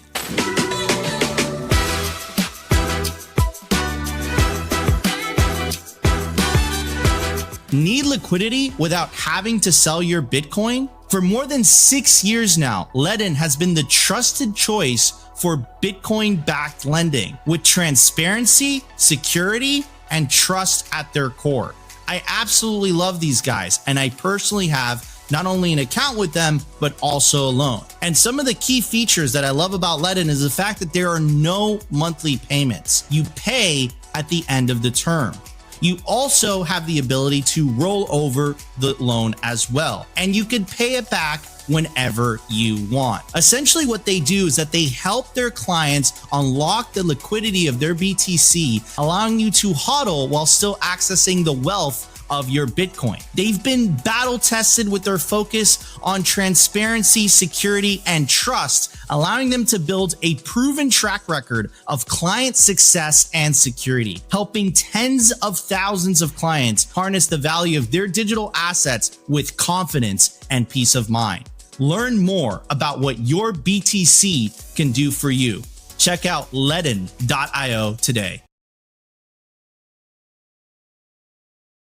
Need liquidity without having to sell your Bitcoin? For more than 6 years now, Ledin has been the trusted choice for Bitcoin-backed lending with transparency, security, and trust at their core. I absolutely love these guys, and I personally have not only an account with them, but also a loan. And some of the key features that I love about Ledin is the fact that there are no monthly payments. You pay at the end of the term. You also have the ability to roll over the loan as well, and you can pay it back whenever you want. Essentially what they do is that they help their clients unlock the liquidity of their BTC, allowing you to hodl while still accessing the wealth of your Bitcoin. They've been battle tested with their focus on transparency, security, and trust, allowing them to build a proven track record of client success and security, helping tens of thousands of clients harness the value of their digital assets with confidence and peace of mind. Learn more about what your BTC can do for you. Check out ledin.io today.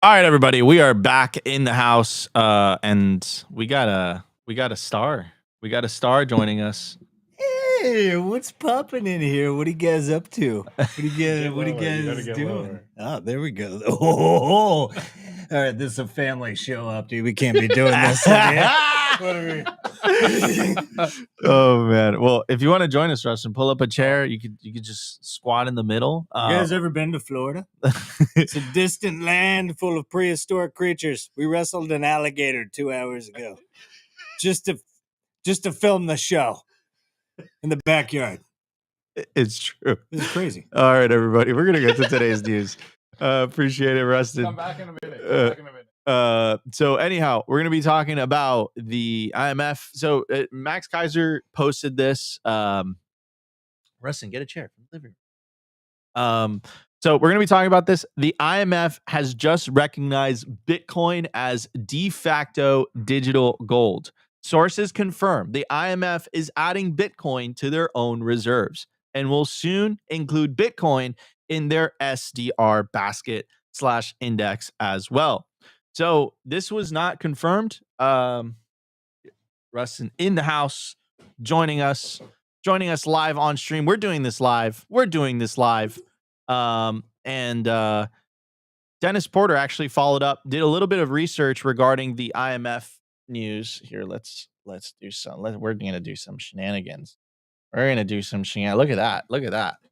All right, everybody, we are back in the house, and we got a star. We got a star joining us. Hey, what's popping in here? What are you guys up to? What are you guys doing? Lower. Oh, there we go. Oh, all right, this is a family show up, dude. We can't be doing this. What are we? Oh man. Well, if you want to join us, Rustin, pull up a chair. You could just squat in the middle. You guys ever been to Florida? It's a distant land full of prehistoric creatures. We wrestled an alligator 2 hours ago, just to film the show in the backyard. It's true. It's crazy. All right, everybody, we're gonna get to today's news. Appreciate it, Rustin. Come back in a minute. So anyhow, we're going to be talking about the IMF. So Max Kaiser posted this. Rustin, get a chair from the living room. So we're going to be talking about this. The IMF has just recognized Bitcoin as de facto digital gold. Sources confirm the IMF is adding Bitcoin to their own reserves and will soon include Bitcoin in their SDR basket / index as well. So this was not confirmed. Rustin in the house, joining us live on stream. We're doing this live. And Dennis Porter actually followed up, did a little bit of research regarding the IMF news. Here, let's do some. We're gonna do some shenanigans. Look at that.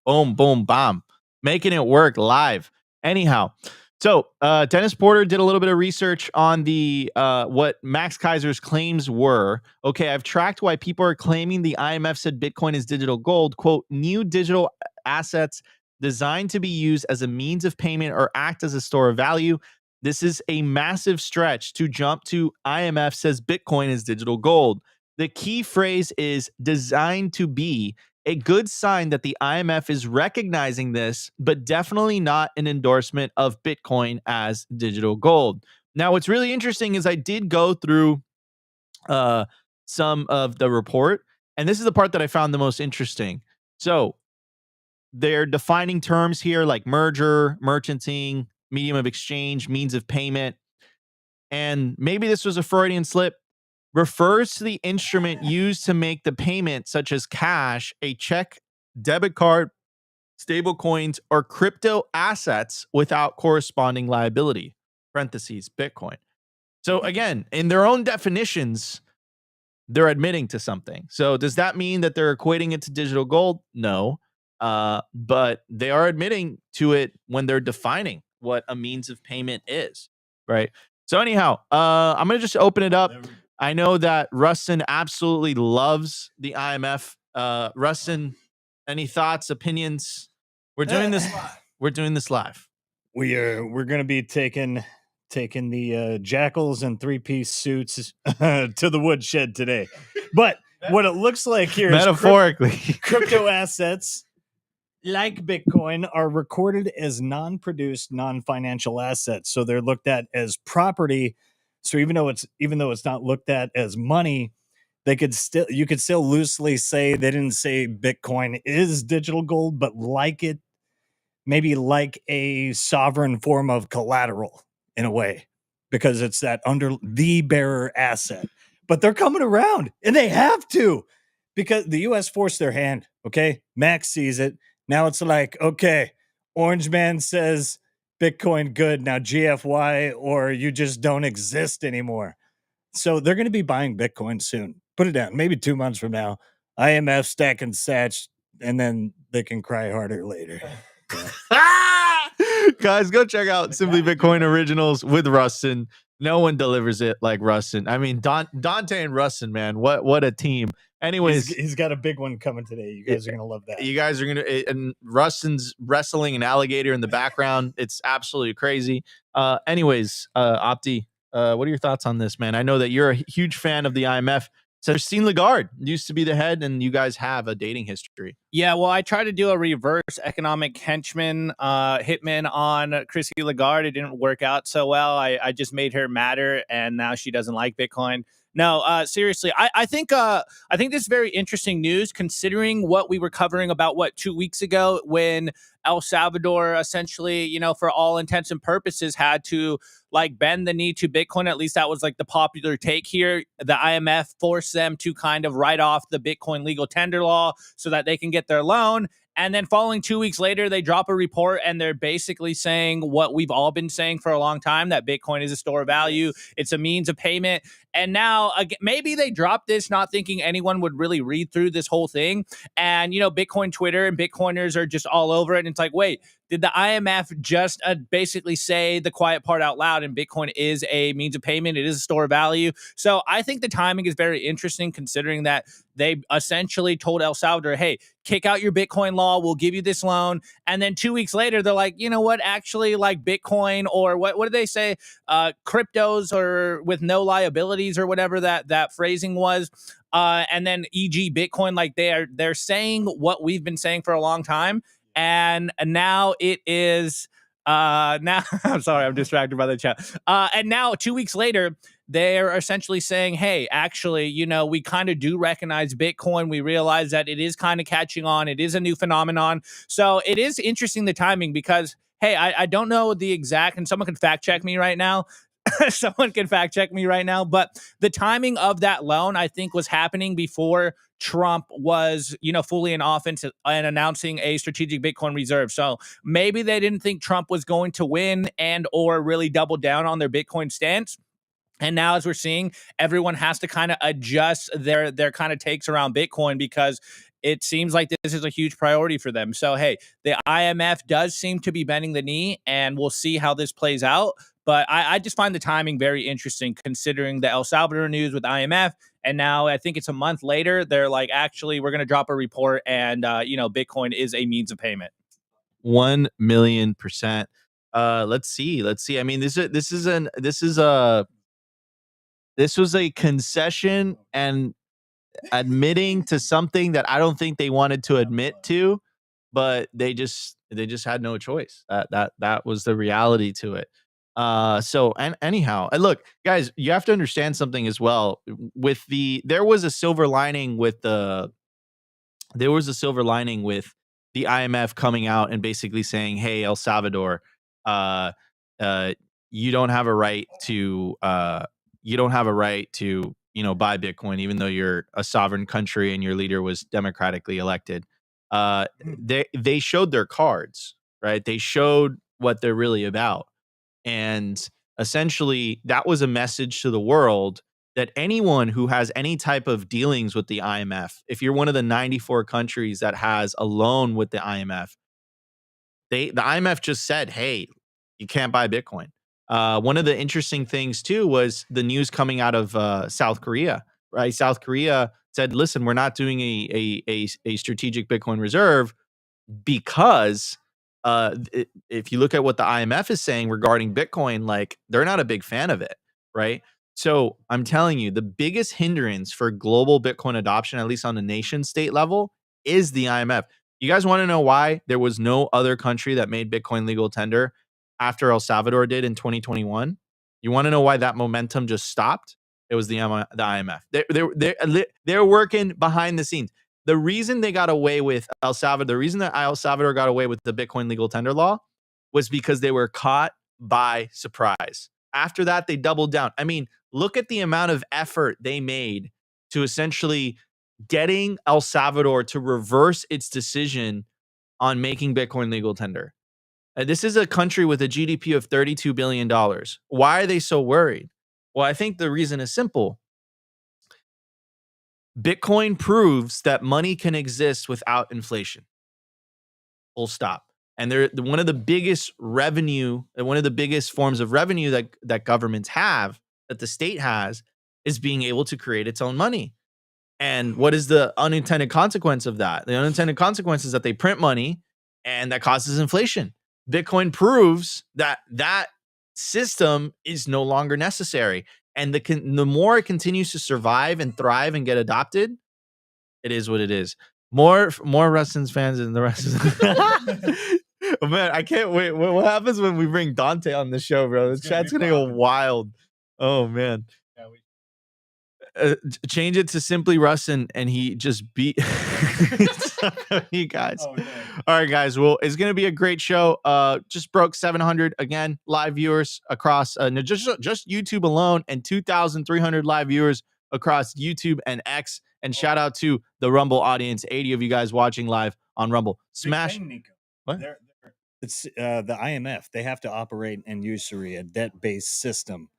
Boom, boom, bomb. Making it work live. Anyhow, so Dennis Porter did a little bit of research on the what Max Kaiser's claims were. Okay, I've tracked why people are claiming the IMF said Bitcoin is digital gold. Quote, new digital assets designed to be used as a means of payment or act as a store of value. This is a massive stretch to jump to IMF says Bitcoin is digital gold. The key phrase is designed to be, a good sign that the IMF is recognizing this, but definitely not an endorsement of Bitcoin as digital gold. Now, what's really interesting is I did go through some of the report, and this is the part that I found the most interesting. So they're defining terms here like merger, merchanting, medium of exchange, means of payment. And maybe this was a Freudian slip, refers to the instrument used to make the payment, such as cash, a check, debit card, stable coins, or crypto assets without corresponding liability, parentheses, Bitcoin. So again, in their own definitions, they're admitting to something. So does that mean that they're equating it to digital gold? No. But they are admitting to it when they're defining what a means of payment is, right? So anyhow, I'm going to just open it up. I know that Rustin absolutely loves the IMF. Rustin, any thoughts, opinions? We're doing this live. We're doing this live. We're going to be taking the jackals and 3-piece suits to the woodshed today. But what it looks like here metaphorically, is crypto assets like Bitcoin are recorded as non-produced, non-financial assets. So they're looked at as property. So even though it's not looked at as money, you could still loosely say they didn't say Bitcoin is digital gold, but maybe like a sovereign form of collateral in a way, because it's that under the bearer asset. But they're coming around, and they have to, because the US forced their hand. Okay, Max sees it. Now it's like, okay, Orange Man says Bitcoin good. Now GFY, or you just don't exist anymore. So they're going to be buying Bitcoin soon. Put it down. Maybe 2 months from now, IMF stacking sats, and then they can cry harder later. Guys, go check out Simply Bitcoin Originals with Rustin. No one delivers it like Rustin. I mean, Dante and Rustin, man, what a team. Anyways, he's got a big one coming today. You guys are gonna love that. You guys are gonna, and Rustin's wrestling an alligator in the background. It's absolutely crazy. Anyways, Opti, what are your thoughts on this, man? I know that you're a huge fan of the IMF. So Christine Lagarde used to be the head, and you guys have a dating history. Yeah, well, I tried to do a reverse economic henchman hitman on Chrissy Lagarde. It didn't work out so well. I just made her madder, and now she doesn't like Bitcoin. No, seriously, I think this is very interesting news, considering what we were covering about 2 weeks ago, when El Salvador essentially, for all intents and purposes, had to bend the knee to Bitcoin. At least that was the popular take here. The IMF forced them to kind of write off the Bitcoin legal tender law so that they can get their loan. And then following 2 weeks later, they drop a report, and they're basically saying what we've all been saying for a long time, that Bitcoin is a store of value. It's a means of payment. And now, again, maybe they dropped this not thinking anyone would really read through this whole thing. And, Bitcoin Twitter and Bitcoiners are just all over it. And it's like, wait, did the IMF just basically say the quiet part out loud, and Bitcoin is a means of payment? It is a store of value. So I think the timing is very interesting, considering that they essentially told El Salvador, hey, kick out your Bitcoin law, we'll give you this loan. And then 2 weeks later, they're like, you know what, actually, Bitcoin, or what did they say? Cryptos, or with no liabilities, or whatever that phrasing was. And then e.g. Bitcoin, they're saying what we've been saying for a long time. And now it is now I'm sorry, I'm distracted by the chat. And now 2 weeks later, they're essentially saying, hey, actually, we kind of do recognize Bitcoin. We realize that it is kind of catching on. It is a new phenomenon. So it is interesting, the timing, because, hey, I don't know the exact, and someone can fact check me right now. Someone can fact check me right now. But the timing of that loan, I think, was happening before Trump was, fully in office and announcing a strategic Bitcoin reserve. So maybe they didn't think Trump was going to win and or really double down on their Bitcoin stance. And now, as we're seeing, everyone has to kind of adjust their kind of takes around Bitcoin, because it seems like this is a huge priority for them. So, hey, the IMF does seem to be bending the knee, and we'll see how this plays out. But I just find the timing very interesting, considering the El Salvador news with IMF. And now I think it's a month later, they're like, actually, we're going to drop a report, and, Bitcoin is a means of payment. 1,000,000%. Let's see. I mean, this was a concession and admitting to something that I don't think they wanted to admit to, but they just had no choice. That was the reality to it. Anyhow, look, guys, you have to understand something as well. There was a silver lining with the IMF coming out and basically saying, "Hey, El Salvador, uh, you don't have a right to buy Bitcoin, even though you're a sovereign country and your leader was democratically elected." They showed their cards, right? They showed what they're really about, and essentially, that was a message to the world that anyone who has any type of dealings with the IMF, if you're one of the 94 countries that has a loan with the IMF, the IMF just said, "Hey, you can't buy Bitcoin." One of the interesting things too was the news coming out of South Korea, right? South Korea said, "Listen, we're not doing a strategic Bitcoin reserve because if you look at what the IMF is saying regarding Bitcoin, like they're not a big fan of it, right?" So I'm telling you, the biggest hindrance for global Bitcoin adoption, at least on the nation state level, is the IMF. You guys want to know why there was no other country that made Bitcoin legal tender after El Salvador did in 2021? You want to know why that momentum just stopped? It was the IMF. They're working behind the scenes. The reason they got away with El Salvador, the reason that El Salvador got away with the Bitcoin legal tender law was because they were caught by surprise. After that, they doubled down. I mean, look at the amount of effort they made to essentially getting El Salvador to reverse its decision on making Bitcoin legal tender. This is a country with a GDP of $32 billion. Why are they so worried? Well, I think the reason is simple. Bitcoin proves that money can exist without inflation. Full stop. And they're one of the biggest forms of revenue that governments have, that the state has, is being able to create its own money. And what is the unintended consequence of that? The unintended consequence is that they print money, and that causes inflation. Bitcoin proves that system is no longer necessary. And the more it continues to survive and thrive and get adopted, it is what it is. More Rustin's fans than the rest of them. Oh, man, I can't wait. What happens when we bring Dante on the show, bro? The chat's gonna go wild. Oh man. Change it to simply Rustin, and he just beat you guys. Oh, no. All right, guys. Well, it's gonna be a great show. Just broke 700 again live viewers across just YouTube alone, and 2,300 live viewers across YouTube and X. And shout out to the Rumble audience, 80 of you guys watching live on Rumble. Smash. Nico. What? It's the IMF. They have to operate in usury, a debt-based system.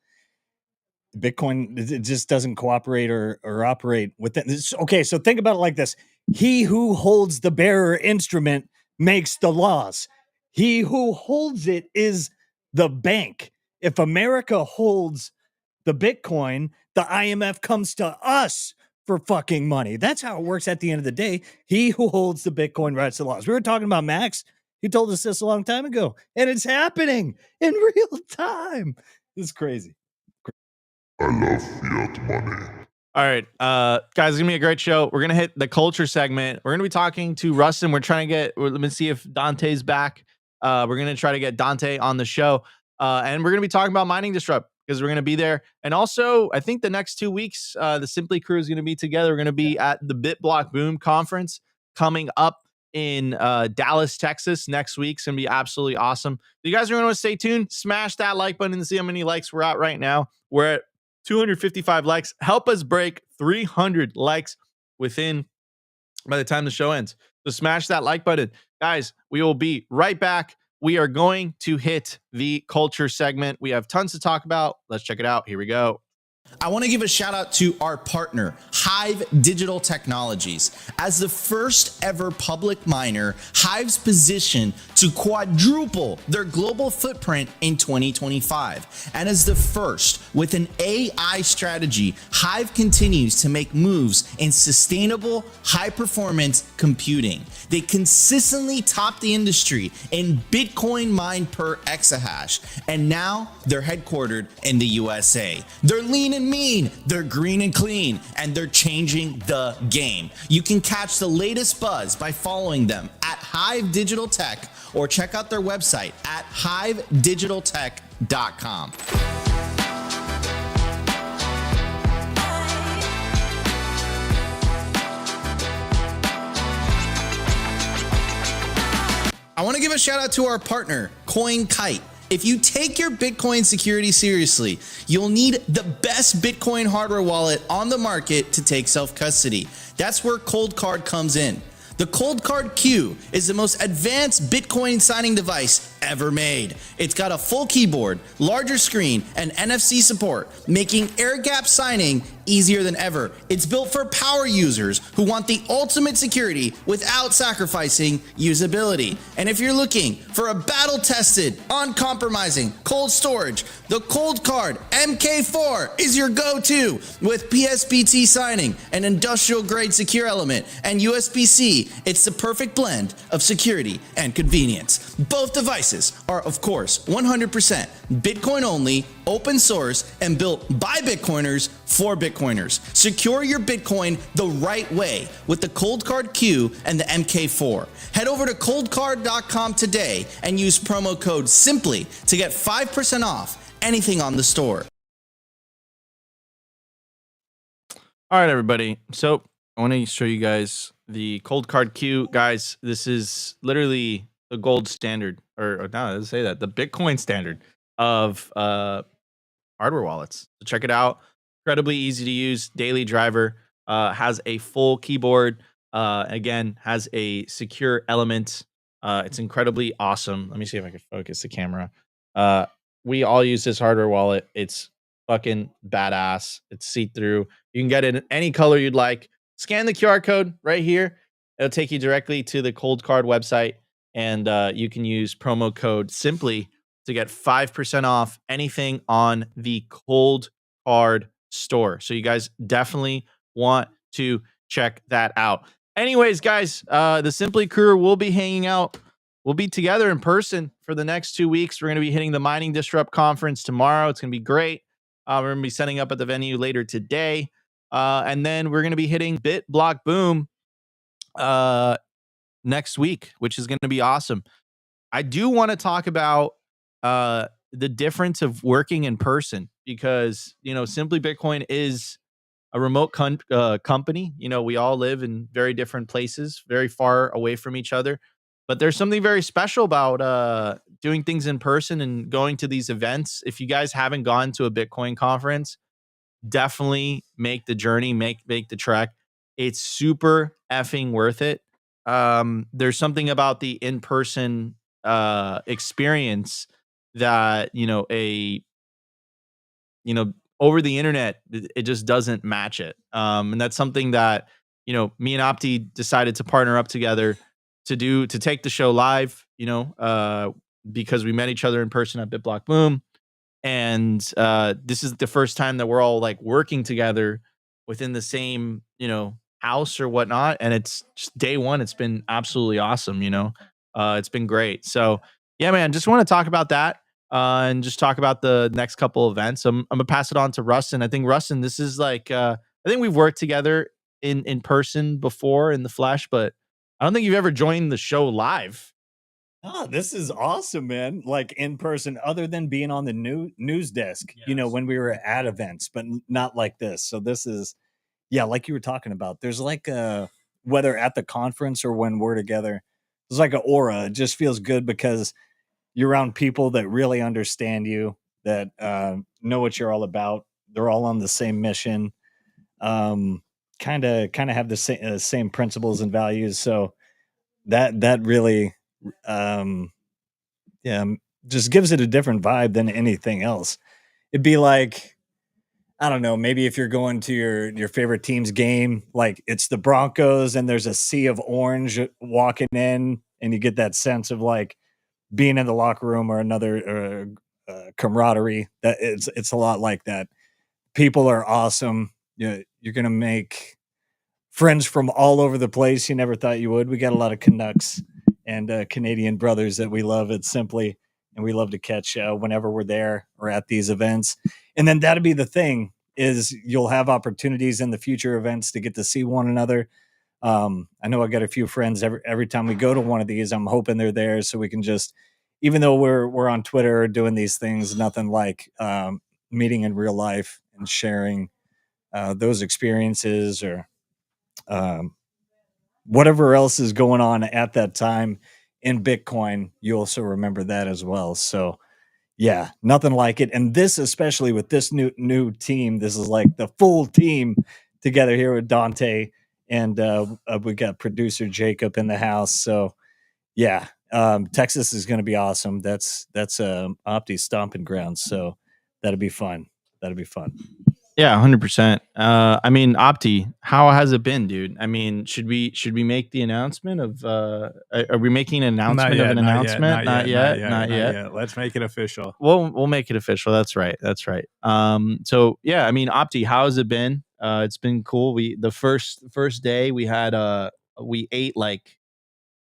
Bitcoin, it just doesn't cooperate or operate with it. Okay, so think about it like this. He who holds the bearer instrument makes the laws. He who holds it is the bank. If America holds the Bitcoin, the IMF comes to us for fucking money. That's how it works at the end of the day. He who holds the Bitcoin writes the laws. We were talking about Max. He told us this a long time ago, and it's happening in real time. It's crazy. I love fiat money. All right, guys, it's gonna be a great show. We're gonna hit the culture segment. We're gonna be talking to Rustin. Let me see if Dante's back. We're gonna try to get Dante on the show, and we're gonna be talking about Mining Disrupt, because we're gonna be there. And also, I think the next 2 weeks, the Simply crew is gonna be together. We're gonna be at the BitBlockBoom conference coming up in Dallas, Texas next week. It's gonna be absolutely awesome. You guys are gonna want to stay tuned. Smash that like button to see how many likes we're at right now. We're at 255 likes. Help us break 300 likes by the time the show ends. So smash that like button. Guys, we will be right back. We are going to hit the culture segment. We have tons to talk about. Let's check it out. Here we go. I want to give a shout out to our partner, HIVE Digital Technologies. As the first ever public miner, HIVE's positioned to quadruple their global footprint in 2025. And as the first with an AI strategy, HIVE continues to make moves in sustainable, high-performance computing. They consistently top the industry in Bitcoin mined per exahash, and now they're headquartered in the USA. They're lean and mean, they're green and clean, and they're changing the game. You can catch the latest buzz by following them at HIVE Digital Tech or check out their website at hivedigitaltech.com. I want to give a shout out to our partner, CoinKite. If you take your Bitcoin security seriously, you'll need the best Bitcoin hardware wallet on the market to take self-custody. That's where Cold Card comes in. The Cold Card Q is the most advanced Bitcoin signing device ever made. It's got a full keyboard, larger screen, and NFC support, making air-gap signing easier than ever. It's built for power users who want the ultimate security without sacrificing usability. And if you're looking for a battle-tested, uncompromising cold storage, the Cold Card MK4 is your go-to with PSPT signing, an industrial-grade secure element, and USB-C. It's the perfect blend of security and convenience. Both devices are, of course, 100% Bitcoin only, open source, and built by Bitcoiners for Bitcoiners. Secure your Bitcoin the right way with the Cold Card Q and the MK4. Head over to coldcard.com today and use promo code SIMPLY to get 5% off anything on the store. All right, everybody. So I want to show you guys the Cold Card Q. Guys, this is literally the gold standard, or no, let's say that the Bitcoin standard of hardware wallets. So check it out. Incredibly easy to use. Daily driver, has a full keyboard. Again, has a secure element. It's incredibly awesome. Let me see if I can focus the camera. We all use this hardware wallet. It's fucking badass. It's see-through. You can get it in any color you'd like. Scan the QR code right here. It'll take you directly to the Cold Card website, and you can use promo code SIMPLY to get 5% off anything on the Cold Card store. So you guys definitely want to check that out. Anyways, guys, the Simply crew will be hanging out. We'll be together in person for the next 2 weeks. We're going to be hitting the Mining Disrupt conference tomorrow. It's going to be great. We're going to be setting up at the venue later today. And then we're going to be hitting BitBlockBoom next week, which is going to be awesome. I do want to talk about the difference of working in person because, you know, Simply Bitcoin is a remote company. You know, we all live in very different places, very far away from each other. But there's something very special about doing things in person and going to these events. If you guys haven't gone to a Bitcoin conference, definitely make the journey, make the trek. It's super effing worth it. There's something about the in-person experience that, over the internet, it just doesn't match it. And that's something that, me and Opti decided to partner up together to take the show live, because we met each other in person at BitBlockBoom. And this is the first time that we're all like working together within the same, house or whatnot. And it's just day one. It's been absolutely awesome. It's been great. So yeah, man, just want to talk about that and just talk about the next couple events. I'm gonna pass it on to Rustin. I think Rustin, this is like, I think we've worked together in person before in the flesh, but I don't think you've ever joined the show live. Oh, this is awesome, man. Like in person, other than being on the news desk, when we were at events, but not like this. So this is, yeah, like you were talking about, there's like whether at the conference or when we're together, there's like an aura. It just feels good because you're around people that really understand you, that know what you're all about. They're all on the same mission, kind of have the same principles and values. So that really, just gives it a different vibe than anything else. It'd be like, I don't know, maybe if you're going to your favorite team's game, like it's the Broncos and there's a sea of orange walking in, and you get that sense of like being in the locker room or another camaraderie. That it's a lot like that. People are awesome. You're gonna make friends from all over the place you never thought you would. We got a lot of Canucks and Canadian brothers that we love at Simply, and we love to catch whenever we're there or at these events. And then that'll be the thing, is you'll have opportunities in the future events to get to see one another. I know I got a few friends every time we go to one of these. I'm hoping they're there so we can just, even though we're on Twitter doing these things, nothing like meeting in real life and sharing those experiences or whatever else is going on at that time in Bitcoin. You also remember that as well. So yeah, nothing like it. And this, especially with this new team, this is like the full team together here with Dante, and we got producer Jacob in the house. So yeah, Texas is going to be awesome. That's Opti stomping ground. So that'll be fun. That'll be fun. Yeah, 100%. I mean, Opti, how has it been, dude? I mean, should we make the announcement of? Are we making an announcement of an announcement? Not yet. Let's make it official. We'll make it official. That's right. So yeah, I mean, Opti, how has it been? It's been cool. The first day we had we ate like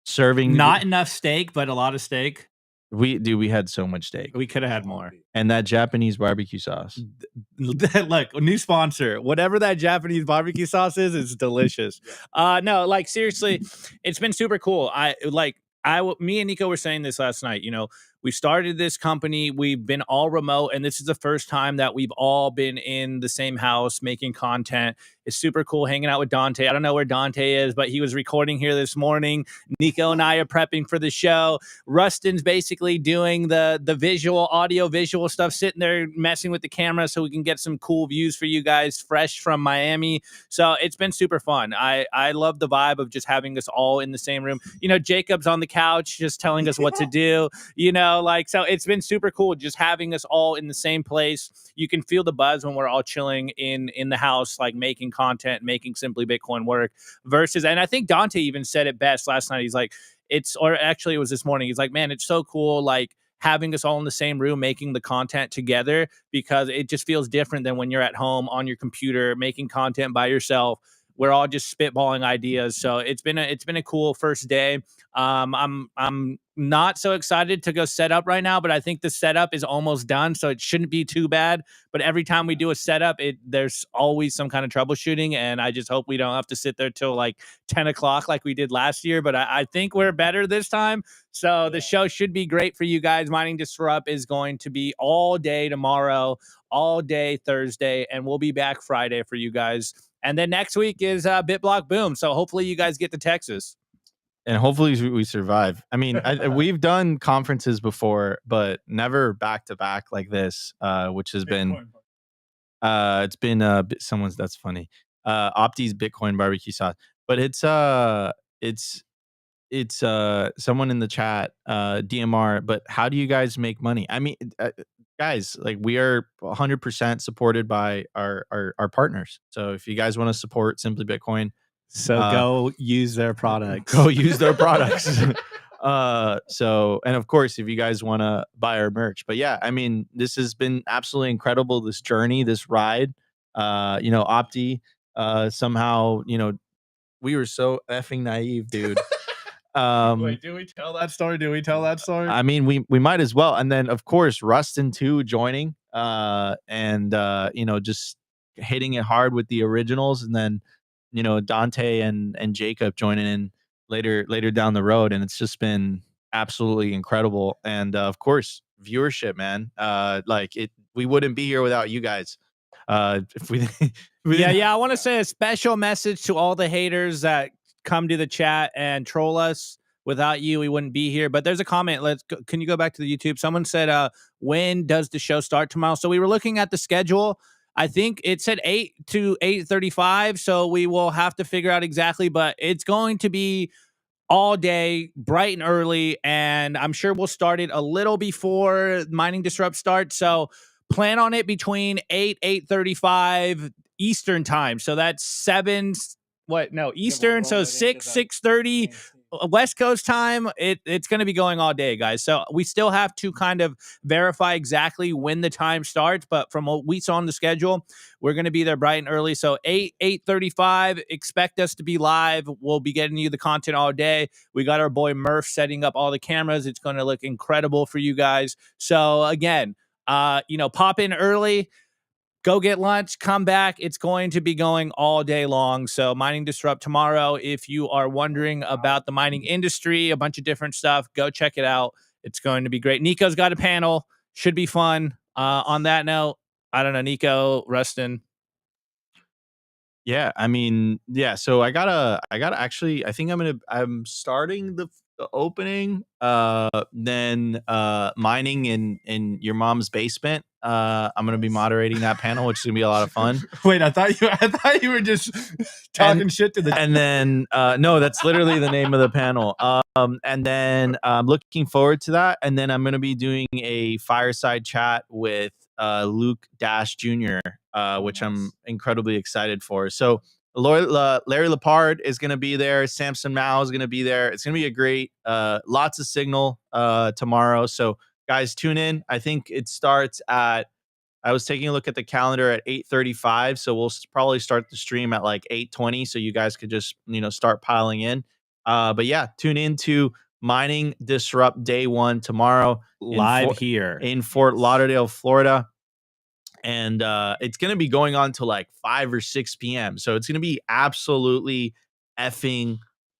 serving, not enough steak, but a lot of steak. We had so much steak. We could have had more. And that Japanese barbecue sauce. Look, new sponsor. Whatever that Japanese barbecue sauce is, it's delicious. No, like seriously, it's been super cool. Me and Nico were saying this last night. You know, we started this company. We've been all remote, and this is the first time that we've all been in the same house making content. It's super cool hanging out with Dante. I don't know where Dante is, but he was recording here this morning. Nico and I are prepping for the show. Rustin's basically doing the visual, audio, visual stuff, sitting there messing with the camera so we can get some cool views for you guys fresh from Miami. So it's been super fun. I love the vibe of just having us all in the same room. You know, Jacob's on the couch just telling us what to do, you know, like, so it's been super cool just having us all in the same place. You can feel the buzz when we're all chilling in the house, like making content, making Simply Bitcoin work versus, and I think Dante even said it best last night. He's like, it was this morning. He's like, man, it's so cool. Like, having us all in the same room making the content together, because it just feels different than when you're at home on your computer making content by yourself. We're all just spitballing ideas. So it's been a cool first day. I'm not so excited to go set up right now, but I think the setup is almost done, so it shouldn't be too bad. But every time we do a setup, there's always some kind of troubleshooting, and I just hope we don't have to sit there till like 10 o'clock like we did last year. But I think we're better this time. So the show should be great for you guys. Mining Disrupt is going to be all day tomorrow, all day Thursday, and we'll be back Friday for you guys. And then next week is BitBlockBoom. So hopefully you guys get to Texas. And hopefully we survive. I mean, we've done conferences before, but never back to back like this, which has been, it's been someone's, that's funny. Opti's Bitcoin barbecue sauce, but it's someone in the chat, DMR. But how do you guys make money? I mean, guys, like, we are 100% supported by our partners. So if you guys want to support Simply Bitcoin, so go use their products. Go use their products. So, and of course, if you guys want to buy our merch, but yeah, I mean, this has been absolutely incredible. This journey, this ride, you know, Opti, somehow, you know, we were so effing naive, dude. Wait, do we tell that story? I mean, we might as well. And then of course, Rustin too joining, and you know, just hitting it hard with the originals, and then, you know, Dante and Jacob joining in later down the road, and it's just been absolutely incredible. And of course, viewership, man. Like, we wouldn't be here without you guys. If we, yeah, I want to say a special message to all the haters that come to the chat and troll us. Without you, we wouldn't be here. But there's a comment. Can you go back to the YouTube? Someone said, when does the show start tomorrow? So we were looking at the schedule. I think it said 8 to 8:35. So we will have to figure out exactly, but it's going to be all day, bright and early. And I'm sure we'll start it a little before Mining Disrupt starts. So plan on it between 8:35 Eastern time. So that's 7 Eastern, so 6:30 West Coast time. It's going to be going all day, guys. So we still have to kind of verify exactly when the time starts, but from what we saw on the schedule, we're going to be there bright and early. So 8:35, expect us to be live. We'll be getting you the content all day. We got our boy Murph setting up all the cameras. It's going to look incredible for you guys. So again, pop in early, go get lunch, come back. It's going to be going all day long. So Mining Disrupt tomorrow. If you are wondering about the mining industry, a bunch of different stuff, go check it out. It's going to be great. Nico's got a panel. Should be fun. On that note, I don't know, Nico, Rustin. Yeah, I mean, yeah. So I gotta actually, I think I'm starting the opening, then mining in your mom's basement. I'm gonna be moderating that panel, which is gonna be a lot of fun. Wait, I thought you were just talking shit to the. And then no, that's literally the name of the panel. And then I'm looking forward to that. And then I'm gonna be doing a fireside chat with Luke Dash Jr., which I'm incredibly excited for. So Larry Lepard is going to be there. Samson Mao is going to be there. It's going to be a great, lots of signal tomorrow. So guys, tune in. I think it starts I was taking a look at the calendar at 8:35. So we'll probably start the stream at like 8:20. So you guys could just, start piling in. But yeah, tune in to Mining Disrupt Day 1 tomorrow. Live here in Fort Lauderdale, Florida. And it's going to be going on till like 5 or 6 p.m. So it's going to be absolutely effing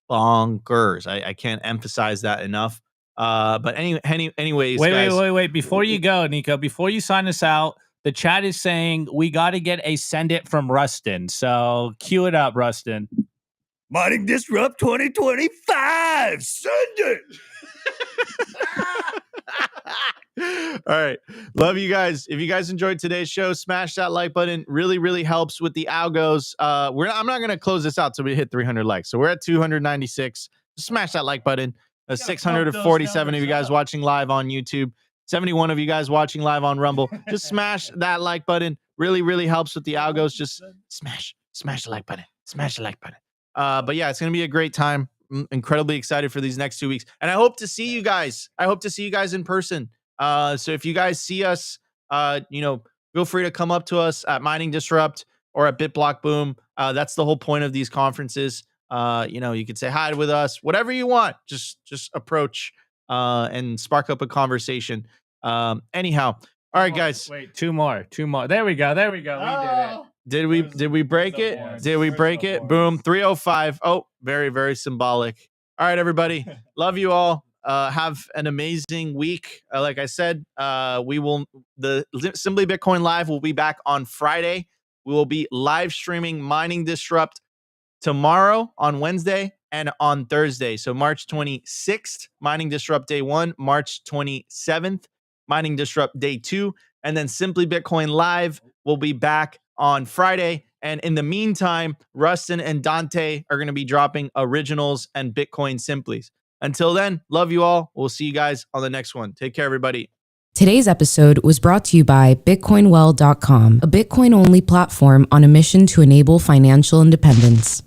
bonkers. I can't emphasize that enough. But anyways, guys. Wait. Before you go, Nico, before you sign us out, the chat is saying we got to get a send it from Rustin. So cue it up, Rustin. Mining Disrupt 2025. Send it. All right. Love you guys. If you guys enjoyed today's show, smash that like button. Really, really helps with the algos. I'm not going to close this out till we hit 300 likes. So we're at 296. Just smash that like button. 647 of you guys watching live on YouTube. 71 of you guys watching live on Rumble. Just smash that like button. Really, really helps with the algos. Just smash the like button. Smash the like button. But yeah, it's going to be a great time. I'm incredibly excited for these next 2 weeks. And I hope to see you guys. I hope to see you guys in person. So if you guys see us, feel free to come up to us at Mining Disrupt or at BitBlockBoom. That's the whole point of these conferences. You could say hi with us, whatever you want. Just approach and spark up a conversation. Anyhow, all right, guys. Wait, two more. There we go. We did it. Did we break it? Did we break it? Boom. 305. Oh, very, very symbolic. All right, everybody. Love you all. Have an amazing week. Like I said, the Simply Bitcoin Live will be back on Friday. We will be live streaming Mining Disrupt tomorrow on Wednesday and on Thursday. So March 26th, Mining Disrupt Day 1, March 27th, Mining Disrupt Day 2, and then Simply Bitcoin Live will be back on Friday. And in the meantime, Rustin and Dante are going to be dropping originals and Bitcoin Simplies. Until then, love you all. We'll see you guys on the next one. Take care, everybody. Today's episode was brought to you by BitcoinWell.com, a Bitcoin-only platform on a mission to enable financial independence.